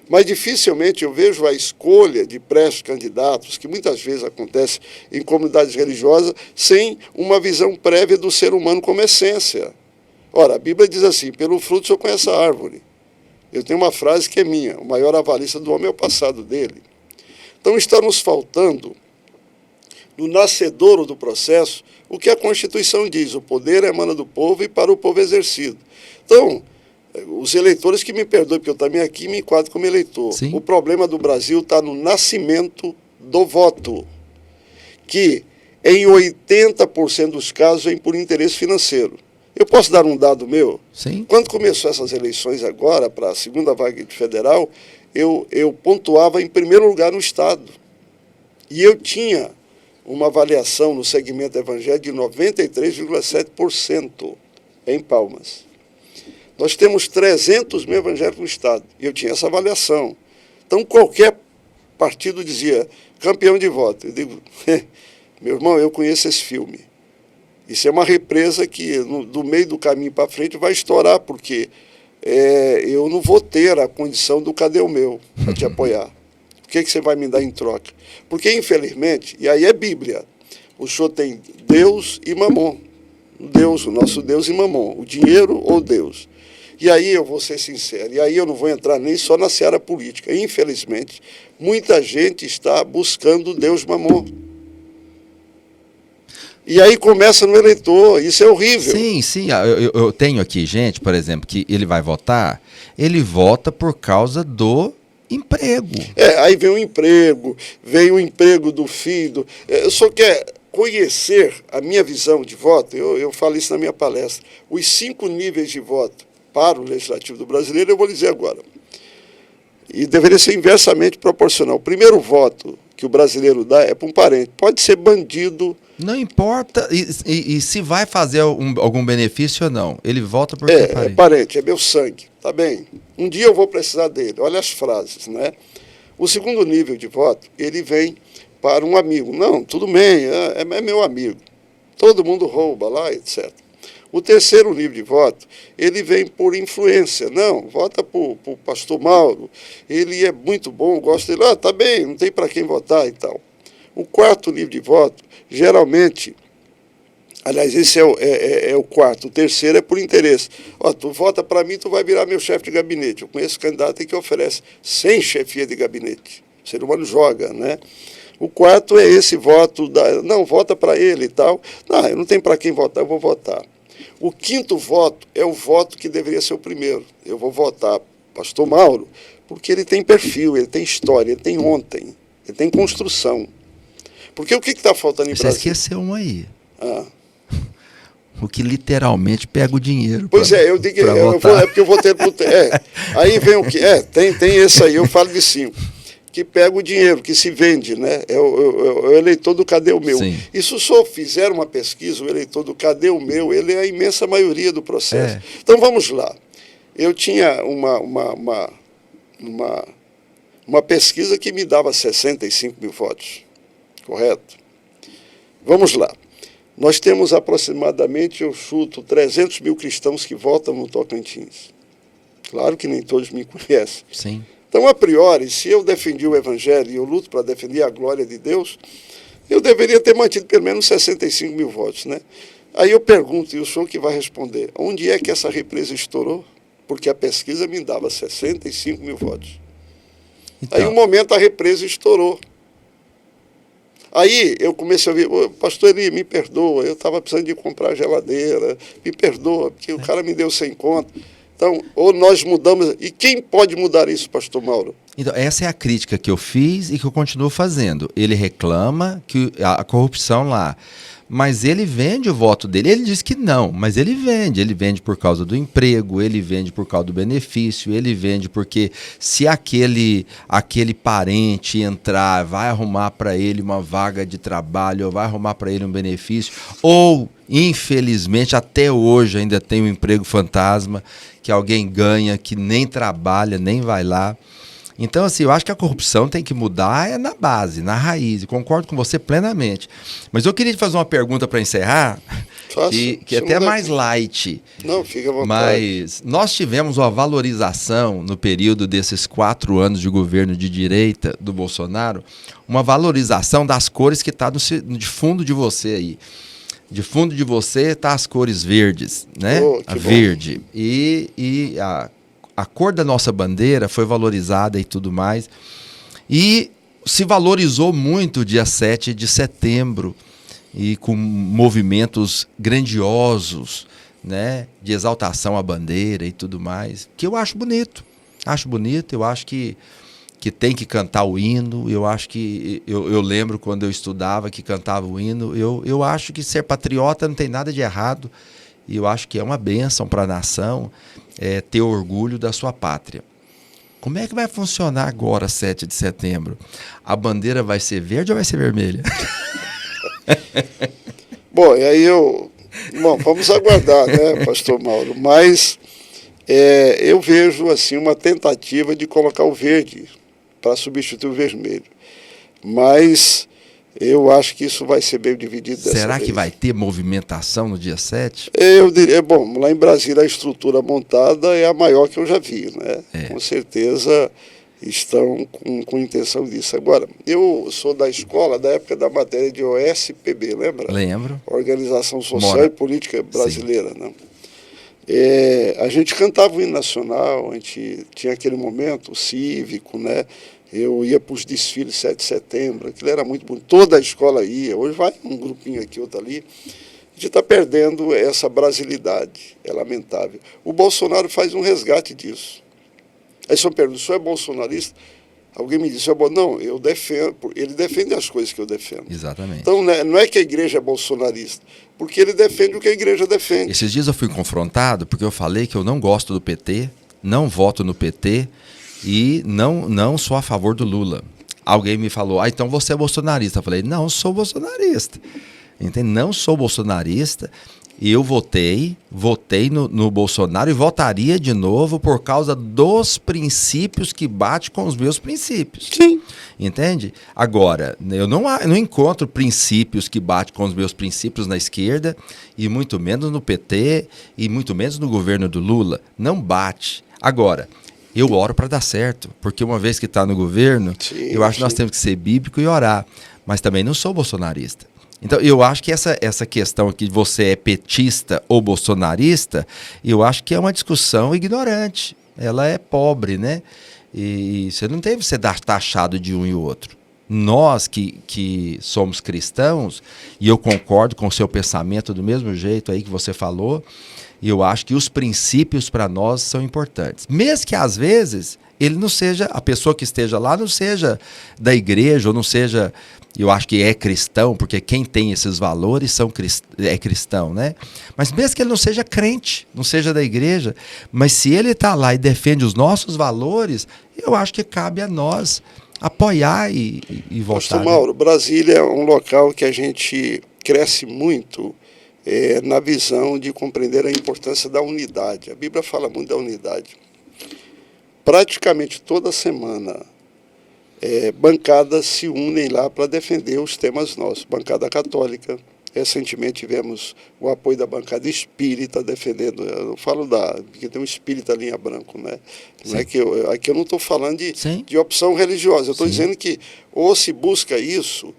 Mas, dificilmente, eu vejo a escolha de pré-candidatos, que muitas vezes acontece em comunidades religiosas, sem uma visão prévia do ser humano como essência. Ora, a Bíblia diz assim: pelo fruto o senhor conhece a árvore. Eu tenho uma frase que é minha: o maior avalista do homem é o passado dele. Então está nos faltando, no nascedouro do processo, o que a Constituição diz: o poder emana do povo e para o povo exercido. Então, os eleitores que me perdoem, porque eu também aqui me enquadro como eleitor. Sim. O problema do Brasil está no nascimento do voto, que em 80% dos casos vem por interesse financeiro. Eu posso dar um dado meu? Sim. Quando começou essas eleições agora, para a segunda vaga de federal, eu pontuava em primeiro lugar no Estado. E eu tinha uma avaliação no segmento evangélico de 93,7% em Palmas. Nós temos 300 mil evangélicos no Estado, e eu tinha essa avaliação. Então, qualquer partido dizia, campeão de voto. Eu digo, meu irmão, eu conheço esse filme. Isso é uma represa que, do meio do caminho para frente, vai estourar, porque eu não vou ter a condição do cadê o meu para te apoiar. O que você vai me dar em troca? Porque, infelizmente, e aí é Bíblia, o senhor tem Deus e Mamon. Deus, o nosso Deus e Mamon, o dinheiro ou Deus. E aí eu vou ser sincero, e aí eu não vou entrar nem só na seara política. Infelizmente, muita gente está buscando Deus Mamon. E aí começa no eleitor, isso é horrível. Sim, sim, eu tenho aqui gente, por exemplo, que ele vai votar, ele vota por causa do emprego. Aí vem o emprego do filho. Eu só quero conhecer a minha visão de voto, eu falo isso na minha palestra, os 5 níveis de voto para o Legislativo do brasileiro, eu vou dizer agora. E deveria ser inversamente proporcional. O primeiro voto que o brasileiro dá é para um parente. Pode ser bandido. Não importa e se vai fazer algum benefício ou não. Ele vota porque é parente. É parente, é meu sangue. Tá bem. Um dia eu vou precisar dele. Olha as frases, né? O segundo nível de voto, ele vem para um amigo. Não, tudo bem, é meu amigo. Todo mundo rouba lá, etc. O terceiro nível de voto, ele vem por influência. Não, vota para o pastor Mauro, ele é muito bom, gosto dele. Tá bem, não tem para quem votar e tal. O quarto nível de voto, geralmente, aliás, esse é o quarto, o terceiro é por interesse. Tu vota para mim, tu vai virar meu chefe de gabinete. Eu conheço candidato que oferece 100 chefia de gabinete. O ser humano joga, né? O quarto é esse voto, não, vota para ele e tal. Não, eu não tenho para quem votar, eu vou votar. O quinto voto é o voto que deveria ser o primeiro. Eu vou votar pastor Mauro, porque ele tem perfil, ele tem história, ele tem ontem, ele tem construção. Porque o que está faltando em Brasília? Você esqueceu um aí. O que literalmente pega o dinheiro. Pois eu digo, porque eu vou ter... aí vem o que? Tem esse aí, eu falo de 5. Que pega o dinheiro, que se vende, né? É o eleitor do cadê o meu? Sim. E se só fizer uma pesquisa, o eleitor do cadê o meu, ele é a imensa maioria do processo. Então vamos lá. Eu tinha uma pesquisa que me dava 65 mil votos, correto? Vamos lá. Nós temos aproximadamente, eu chuto, 300 mil cristãos que votam no Tocantins. Claro que nem todos me conhecem. Sim. Então, a priori, se eu defendi o Evangelho e eu luto para defender a glória de Deus, eu deveria ter mantido pelo menos 65 mil votos, né? Aí eu pergunto, e o senhor que vai responder, onde é que essa represa estourou? Porque a pesquisa me dava 65 mil votos. Então. Aí, um momento, a represa estourou. Aí eu comecei a ouvir, pastor Eli, me perdoa, eu estava precisando de comprar geladeira, me perdoa, porque o cara me deu 100 conto. Então, ou nós mudamos... E quem pode mudar isso, pastor Mauro? Então, essa é a crítica que eu fiz e que eu continuo fazendo. Ele reclama que a corrupção lá... Mas ele vende o voto dele. Ele diz que não, mas ele vende. Ele vende por causa do emprego, ele vende por causa do benefício, ele vende porque se aquele parente entrar, vai arrumar para ele uma vaga de trabalho, ou vai arrumar para ele um benefício, ou, infelizmente, até hoje ainda tem um emprego fantasma, que alguém ganha, que nem trabalha, nem vai lá. Então, assim, eu acho que a corrupção tem que mudar na base, na raiz. Concordo com você plenamente. Mas eu queria te fazer uma pergunta para encerrar, que é até mais light. Não, fica à vontade. Mas nós tivemos uma valorização no período desses 4 anos de governo de direita do Bolsonaro, uma valorização das cores que está de fundo de você aí. De fundo de você está as cores verdes, né? A verde. E a cor da nossa bandeira foi valorizada e tudo mais. E se valorizou muito o dia 7 de setembro, e com movimentos grandiosos, né, de exaltação à bandeira e tudo mais, que eu acho bonito. Acho bonito, eu acho que tem que cantar o hino, eu acho que... Eu lembro quando eu estudava que cantava o hino, eu acho que ser patriota não tem nada de errado, e eu acho que é uma bênção para a nação ter orgulho da sua pátria. Como é que vai funcionar agora, 7 de setembro? A bandeira vai ser verde ou vai ser vermelha? Bom, e aí vamos aguardar, né, pastor Mauro? Mas eu vejo assim uma tentativa de colocar o verde para substituir o vermelho. Mas eu acho que isso vai ser bem dividido dessa vez. Será que vai ter movimentação no dia 7? Eu diria, bom, lá em Brasília a estrutura montada é a maior que eu já vi, né? Com certeza estão com intenção disso. Agora, eu sou da escola da época da matéria de OSPB, lembra? Lembro. Organização Social e Política Brasileira, Sim. né? A gente cantava o hino nacional, a gente tinha aquele momento cívico, né? Eu ia para os desfiles 7 de setembro, aquilo era muito bonito, toda a escola ia, hoje vai um grupinho aqui, outro ali. A gente está perdendo essa brasilidade, é lamentável. O Bolsonaro faz um resgate disso. Aí só pergunta, o senhor é bolsonarista? Alguém me disse, não, eu defendo, ele defende as coisas que eu defendo. Exatamente. Então não é que a igreja é bolsonarista, porque ele defende o que a igreja defende. Esses dias eu fui confrontado porque eu falei que eu não gosto do PT, não voto no PT e não sou a favor do Lula. Alguém me falou, então você é bolsonarista. Eu falei, não, sou bolsonarista. Entende? Não sou bolsonarista. E eu votei no Bolsonaro e votaria de novo por causa dos princípios que bate com os meus princípios. Sim. Entende? Agora, eu não encontro princípios que batem com os meus princípios na esquerda, e muito menos no PT, e muito menos no governo do Lula. Não bate. Agora, eu oro para dar certo, porque uma vez que está no governo, sim, eu acho que nós temos que ser bíblico e orar. Mas também não sou bolsonarista. Então, eu acho que essa questão aqui de você é petista ou bolsonarista, eu acho que é uma discussão ignorante. Ela é pobre, né? E você não deve ser taxado de um e outro. Nós que somos cristãos, e eu concordo com o seu pensamento do mesmo jeito aí que você falou, e eu acho que os princípios para nós são importantes. Mesmo que às vezes ele não seja, a pessoa que esteja lá não seja da igreja, ou não seja, eu acho que é cristão, porque quem tem esses valores é cristão, né? Mas mesmo que ele não seja crente, não seja da igreja, mas se ele está lá e defende os nossos valores, eu acho que cabe a nós apoiar e votar. Pastor Mauro, Brasília é um local que a gente cresce muito na visão de compreender a importância da unidade. A Bíblia fala muito da unidade. Praticamente toda semana, bancadas se unem lá para defender os temas nossos. Bancada católica, recentemente tivemos o apoio da bancada espírita defendendo, eu falo porque tem um espírita linha branco, né? Não é que aqui eu não estou falando de opção religiosa, eu estou dizendo que ou se busca isso,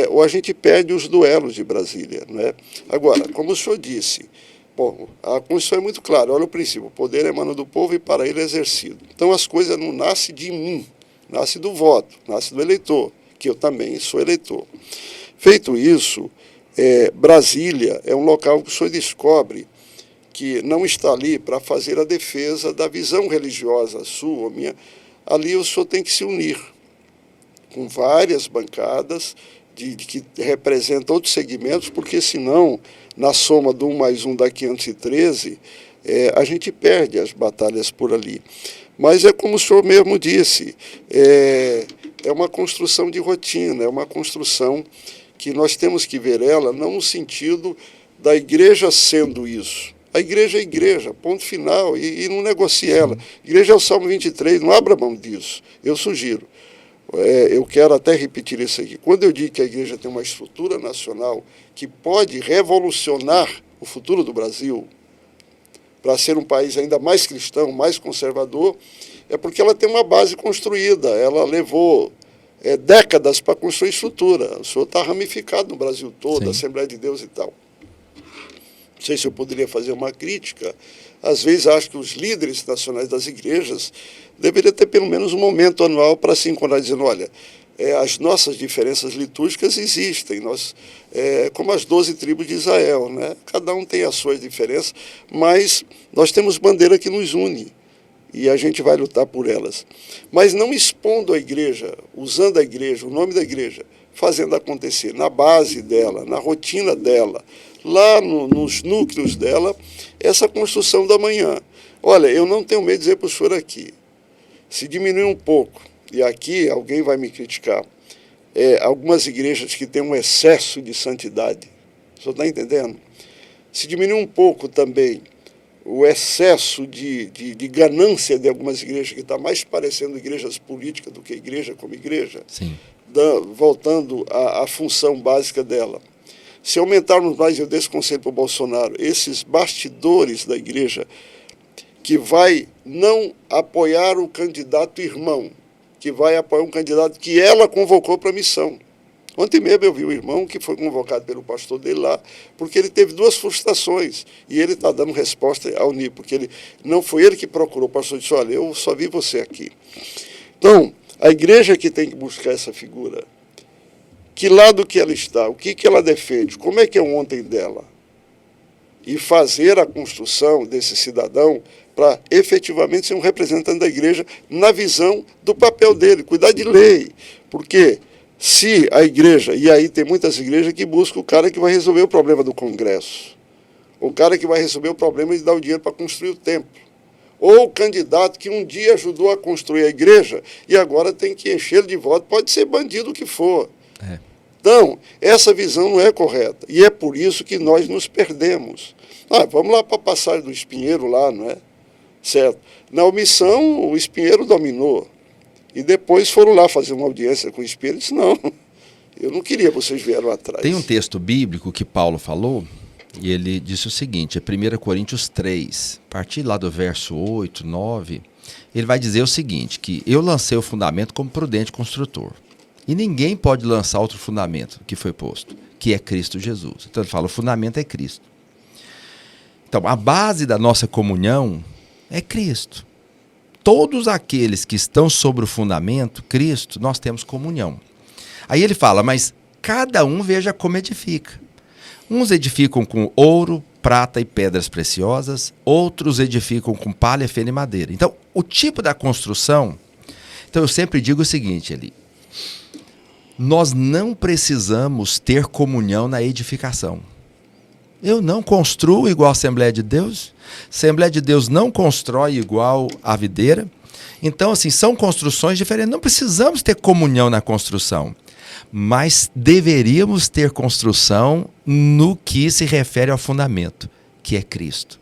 ou a gente perde os duelos de Brasília, né? Agora, como o senhor disse, bom, a Constituição é muito clara, olha o princípio, o poder emana do povo e para ele é exercido. Então as coisas não nascem de mim, nasce do voto, nasce do eleitor, que eu também sou eleitor. Feito isso, Brasília é um local que o senhor descobre que não está ali para fazer a defesa da visão religiosa sua ou minha. Ali o senhor tem que se unir com várias bancadas que representam outros segmentos, porque senão, na soma do 1 mais 1 dá 513, a gente perde as batalhas por ali. Mas é como o senhor mesmo disse, é uma construção de rotina, é uma construção que nós temos que ver ela não no sentido da igreja sendo isso. A igreja é igreja, ponto final, e não negocie ela. A igreja é o Salmo 23, não abra mão disso. Eu sugiro. Eu quero até repetir isso aqui. Quando eu digo que a igreja tem uma estrutura nacional que pode revolucionar o futuro do Brasil, para ser um país ainda mais cristão, mais conservador, é porque ela tem uma base construída. Ela levou décadas para construir estrutura. O senhor está ramificado no Brasil todo, a Assembleia de Deus e tal. Não sei se eu poderia fazer uma crítica. Às vezes acho que os líderes nacionais das igrejas deveriam ter pelo menos um momento anual para se encontrar dizendo, olha, as nossas diferenças litúrgicas existem, como as 12 tribos de Israel, né? Cada um tem as suas diferenças, mas nós temos bandeira que nos une e a gente vai lutar por elas. Mas não expondo a igreja, usando a igreja, o nome da igreja, fazendo acontecer na base dela, na rotina dela, lá nos núcleos dela, essa construção da manhã. Olha, eu não tenho medo de dizer para o senhor aqui, se diminuir um pouco, e aqui alguém vai me criticar, algumas igrejas que têm um excesso de santidade, o senhor está entendendo? Se diminuir um pouco também o excesso de ganância de algumas igrejas, que está mais parecendo igrejas políticas do que igreja como igreja, voltando à função básica dela. Se aumentarmos mais, eu dei esse conselho para o Bolsonaro, esses bastidores da igreja, que vai não apoiar o candidato irmão, que vai apoiar um candidato que ela convocou para a missão. Ontem mesmo eu vi um irmão que foi convocado pelo pastor dele lá, porque ele teve 2 frustrações, e ele está dando resposta ao NIP, porque não foi ele que procurou. O pastor disse, olha, eu só vi você aqui. Então, a igreja que tem que buscar essa figura, que lado que ela está, o que ela defende, como é que é o ontem dela, e fazer a construção desse cidadão para efetivamente ser um representante da igreja na visão do papel dele, cuidar de lei, porque se a igreja, e aí tem muitas igrejas que buscam o cara que vai resolver o problema do Congresso, o cara que vai resolver o problema de dar o dinheiro para construir o templo, ou o candidato que um dia ajudou a construir a igreja e agora tem que encher de voto, pode ser bandido o que for. Então, essa visão não é correta, e é por isso que nós nos perdemos. Vamos lá para a passagem do Espinheiro lá, não é? Certo. Na omissão, o Espinheiro dominou. E depois foram lá fazer uma audiência com o Espinheiro e disse, não, eu não queria, vocês vieram atrás. Tem um texto bíblico que Paulo falou, e ele disse o seguinte, é 1 Coríntios 3, a partir lá do verso 8, 9, ele vai dizer o seguinte, que eu lancei o fundamento como prudente construtor. E ninguém pode lançar outro fundamento que foi posto, que é Cristo Jesus. Então ele fala, o fundamento é Cristo. Então, a base da nossa comunhão é Cristo. Todos aqueles que estão sobre o fundamento, Cristo, nós temos comunhão. Aí ele fala, mas cada um veja como edifica. Uns edificam com ouro, prata e pedras preciosas, outros edificam com palha, feno e madeira. Então, o tipo da construção... Então, eu sempre digo o seguinte, Eli, nós não precisamos ter comunhão na edificação. Eu não construo igual a Assembleia de Deus. A Assembleia de Deus não constrói igual a videira. Então, assim, são construções diferentes. Não precisamos ter comunhão na construção. Mas deveríamos ter construção no que se refere ao fundamento, que é Cristo.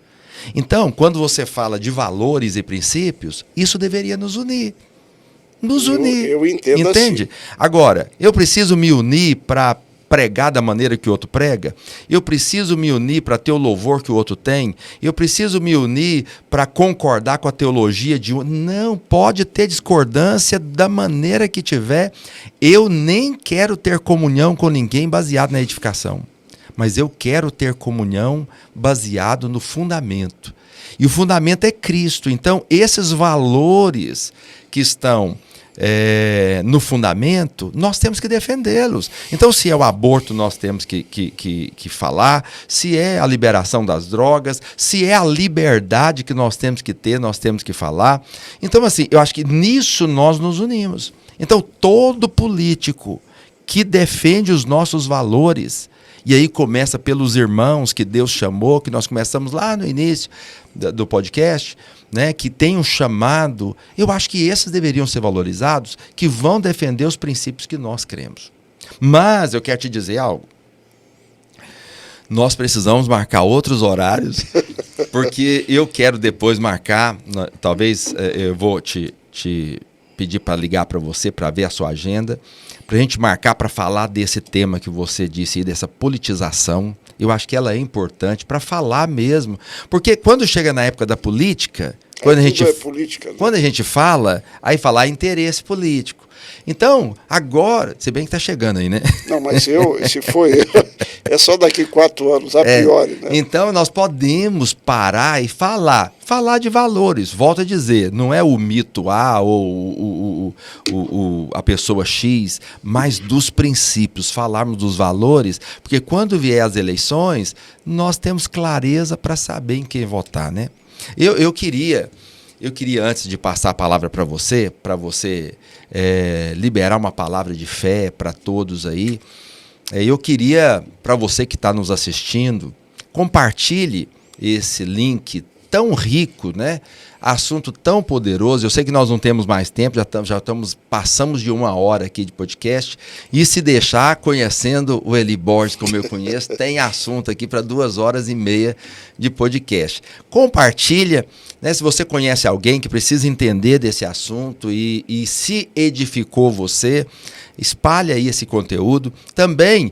Então, quando você fala de valores e princípios, isso deveria nos unir. Nos unir. Eu entendo. Entende? Assim. Agora, eu preciso me unir para pregar da maneira que o outro prega, eu preciso me unir para ter o louvor que o outro tem, eu preciso me unir para concordar com a teologia de um. Não, pode ter discordância da maneira que tiver, eu nem quero ter comunhão com ninguém baseado na edificação, mas eu quero ter comunhão baseado no fundamento, e o fundamento é Cristo. Então esses valores que estão no fundamento, nós temos que defendê-los. Então, se é o aborto, nós temos que falar, se é a liberação das drogas, se é a liberdade que nós temos que ter, nós temos que falar. Então, assim, eu acho que nisso nós nos unimos. Então, todo político que defende os nossos valores, e aí começa pelos irmãos que Deus chamou, que nós começamos lá no início do podcast, né, que tem um chamado, eu acho que esses deveriam ser valorizados, que vão defender os princípios que nós cremos. Mas eu quero te dizer algo. Nós precisamos marcar outros horários, porque eu quero depois marcar, talvez eu vou te pedir para ligar para você, para ver a sua agenda, para a gente marcar para falar desse tema que você disse aí, dessa politização. Eu acho que ela é importante para falar mesmo. Porque quando chega na época da política, quando política, né? Quando a gente fala, aí falar interesse político. Então, agora, se bem que está chegando aí, né? Não, mas se for eu, é só daqui 4 anos, a priori, né? Então, nós podemos parar e falar de valores. Volto a dizer, não é o mito A ou a pessoa X, mas dos princípios, falarmos dos valores, porque quando vier as eleições, nós temos clareza para saber em quem votar, né? Eu queria, antes de passar a palavra para você liberar uma palavra de fé para todos aí, eu queria, para você que está nos assistindo, compartilhe esse link tão rico, né? Assunto tão poderoso. Eu sei que nós não temos mais tempo, passamos de 1 hora aqui de podcast, e se deixar, conhecendo o Eli Borges, como eu conheço, tem assunto aqui para 2h30 de podcast. Compartilha, né, se você conhece alguém que precisa entender desse assunto e se edificou você, espalha aí esse conteúdo. Também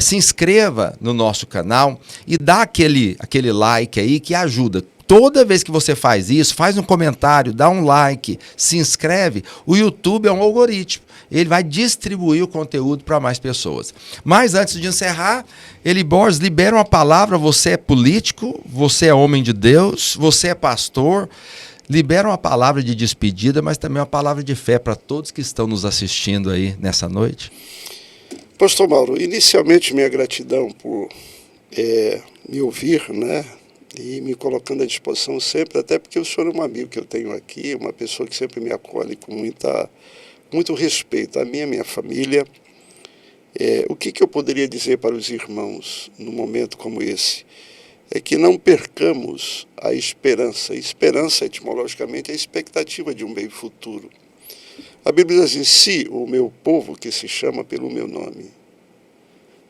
se inscreva no nosso canal e dá aquele like aí que ajuda. Toda vez que você faz isso, faz um comentário, dá um like, se inscreve, o YouTube é um algoritmo. Ele vai distribuir o conteúdo para mais pessoas. Mas antes de encerrar, Eli Borges, libera uma palavra. Você é político, você é homem de Deus, você é pastor. Libera uma palavra de despedida, mas também uma palavra de fé para todos que estão nos assistindo aí nessa noite. Pastor Mauro, inicialmente minha gratidão por me ouvir, né? E me colocando à disposição sempre, até porque o senhor é um amigo que eu tenho aqui, uma pessoa que sempre me acolhe com muito respeito a mim e a minha família. O que eu poderia dizer para os irmãos num momento como esse? É que não percamos a esperança. Esperança, etimologicamente, é a expectativa de um bem futuro. A Bíblia diz assim: se o meu povo, que se chama pelo meu nome,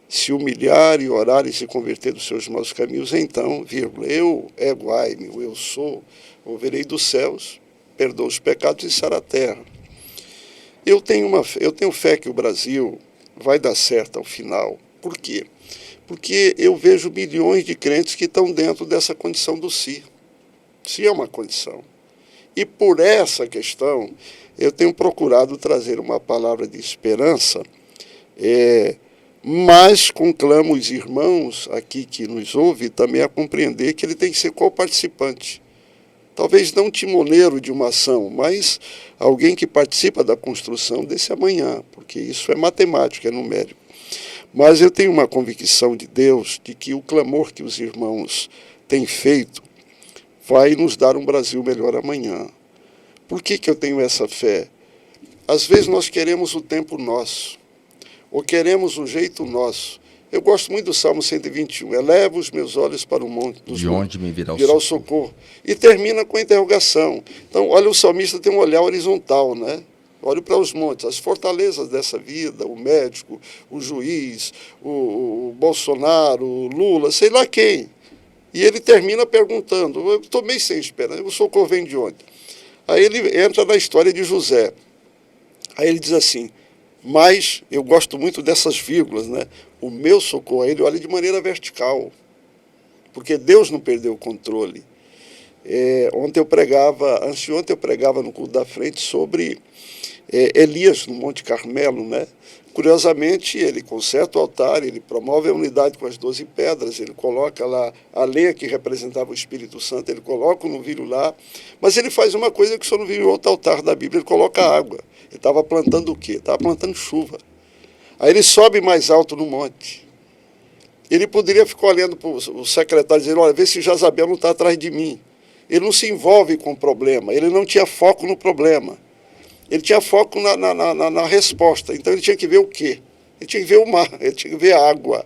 se humilhar e orar e se converter dos seus maus caminhos, então, eu, ego-ai-me, eu sou, ouvirei dos céus, perdoo os pecados e sará a terra. Eu tenho fé que o Brasil vai dar certo ao final. Por quê? Porque eu vejo milhões de crentes que estão dentro dessa condição do si. Se é uma condição. E por essa questão, eu tenho procurado trazer uma palavra de esperança, mas conclamo os irmãos aqui que nos ouvem também a compreender que ele tem que ser co-participante. Talvez não timoneiro de uma ação, mas alguém que participa da construção desse amanhã, porque isso é matemática, é numérico. Mas eu tenho uma convicção de Deus de que o clamor que os irmãos têm feito vai nos dar um Brasil melhor amanhã. Por que eu tenho essa fé? Às vezes nós queremos o tempo nosso, ou queremos o jeito nosso. Eu gosto muito do Salmo 121. Eleva os meus olhos para o monte dos de onde me virá o socorro. E termina com a interrogação. Então, olha, o salmista tem um olhar horizontal, né? Olho para os montes, as fortalezas dessa vida, o médico, o juiz, o Bolsonaro, o Lula, sei lá quem. E ele termina perguntando: eu estou meio sem esperança, o socorro vem de onde? Aí ele entra na história de José. Aí ele diz assim: mas eu gosto muito dessas vírgulas, né? O meu socorro, aí ele olha de maneira vertical, porque Deus não perdeu o controle. Anteontem eu pregava no culto da frente sobre Elias no Monte Carmelo, né? Curiosamente, ele conserta o altar, ele promove a unidade com as 12 pedras, ele coloca lá a lenha que representava o Espírito Santo, ele coloca o novilho lá, mas ele faz uma coisa que só não viu em outro altar da Bíblia, ele coloca água. Ele estava plantando o quê? Estava plantando chuva. Aí ele sobe mais alto no monte. Ele poderia ficar olhando para o secretário dizendo: olha, vê se Jezabel não está atrás de mim. Ele não se envolve com o problema, ele não tinha foco no problema. Ele tinha foco na resposta. Então ele tinha que ver o quê? Ele tinha que ver o mar, ele tinha que ver a água.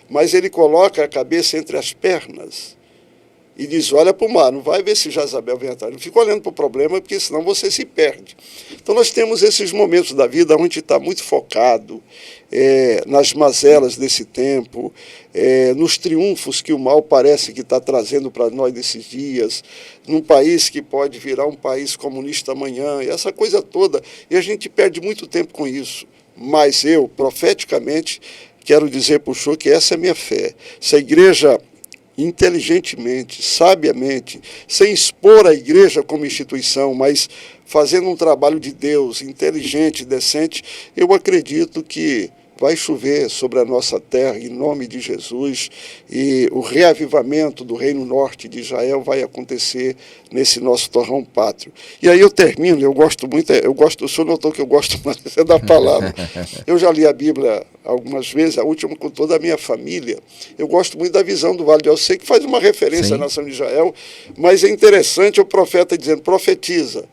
Mas ele coloca a cabeça entre as pernas e diz: olha para o mar, não vai ver se Jezabel vem atrás. Não fica olhando para o problema, porque senão você se perde. Então nós temos esses momentos da vida onde está muito focado nas mazelas desse tempo, nos triunfos que o mal parece que está trazendo para nós nesses dias, num país que pode virar um país comunista amanhã, e essa coisa toda, e a gente perde muito tempo com isso. Mas eu, profeticamente, quero dizer para o senhor que essa é a minha fé. Se a igreja inteligentemente, sabiamente, sem expor a igreja como instituição, mas fazendo um trabalho de Deus inteligente, decente, eu acredito que vai chover sobre a nossa terra, em nome de Jesus, e o reavivamento do Reino Norte de Israel vai acontecer nesse nosso torrão pátrio. E aí eu termino, eu gosto muito, o senhor notou que eu gosto mais da palavra. Eu já li a Bíblia algumas vezes, a última com toda a minha família. Eu gosto muito da visão do Vale de Alcei, que faz uma referência Sim. à nação de Israel, mas é interessante o profeta dizendo: profetiza.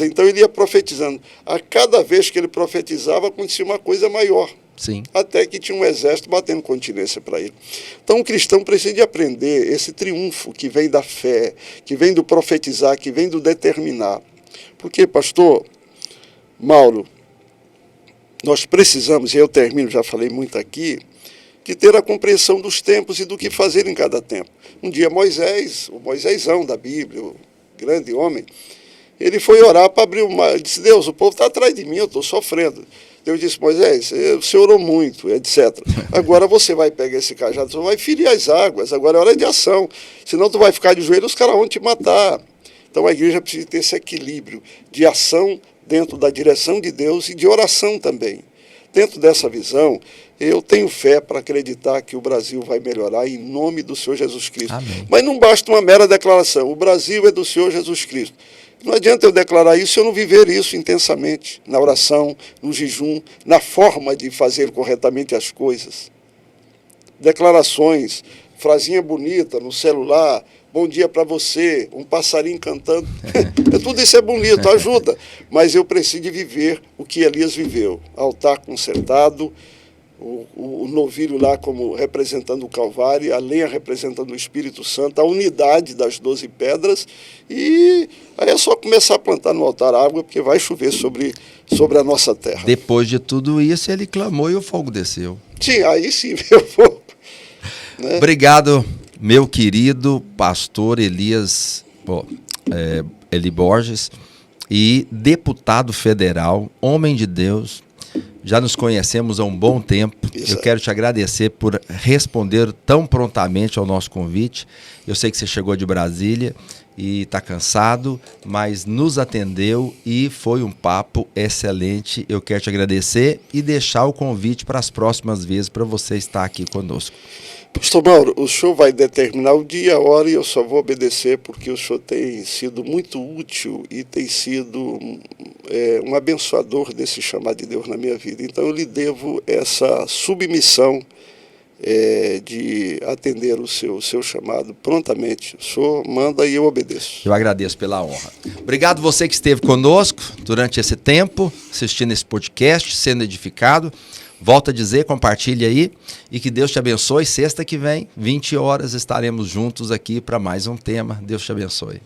Então ele ia profetizando. A cada vez que ele profetizava, acontecia uma coisa maior. Sim. Até que tinha um exército batendo continência para ele. Então o cristão precisa de aprender esse triunfo que vem da fé, que vem do profetizar, que vem do determinar. Porque, pastor Mauro, nós precisamos, e eu termino, já falei muito aqui, de ter a compreensão dos tempos e do que fazer em cada tempo. Um dia Moisés, o Moisésão da Bíblia, o grande homem, Ele foi orar para abrir o mar. Ele disse, Deus, o povo está atrás de mim, eu estou sofrendo. Deus disse, Moisés, você orou muito, etc. Agora você vai pegar esse cajado, você vai ferir as águas, agora é hora de ação. Senão tu vai ficar de joelho, os caras vão te matar. Então a igreja precisa ter esse equilíbrio de ação dentro da direção de Deus e de oração também. Dentro dessa visão, eu tenho fé para acreditar que o Brasil vai melhorar em nome do Senhor Jesus Cristo. Amém. Mas não basta uma mera declaração, o Brasil é do Senhor Jesus Cristo. Não adianta eu declarar isso se eu não viver isso intensamente, na oração, no jejum, na forma de fazer corretamente as coisas. Declarações, frasinha bonita no celular, bom dia para você, um passarinho cantando. Tudo isso é bonito, ajuda. Mas eu preciso de viver o que Elias viveu. Altar consertado, o novilho lá como representando o Calvário, a lenha representando o Espírito Santo, a unidade das 12 pedras, e aí é só começar a plantar no altar água, porque vai chover sobre a nossa terra. Depois de tudo isso, ele clamou e o fogo desceu. Sim, aí sim veio o fogo. Né? Obrigado, meu querido pastor Elias Eli Borges, e deputado federal, homem de Deus. Já nos conhecemos há um bom tempo. Isso. Eu quero te agradecer por responder tão prontamente ao nosso convite. Eu sei que você chegou de Brasília e está cansado, mas nos atendeu e foi um papo excelente. Eu quero te agradecer e deixar o convite para as próximas vezes para você estar aqui conosco. Pastor Mauro, o senhor vai determinar o dia, a hora, e eu só vou obedecer porque o senhor tem sido muito útil e tem sido um abençoador desse chamado de Deus na minha vida. Então eu lhe devo essa submissão de atender o seu chamado prontamente. O senhor manda e eu obedeço. Eu agradeço pela honra. Obrigado você que esteve conosco durante esse tempo, assistindo esse podcast, sendo edificado. Volto a dizer, compartilhe aí e que Deus te abençoe. Sexta que vem, 20 horas, estaremos juntos aqui para mais um tema. Deus te abençoe.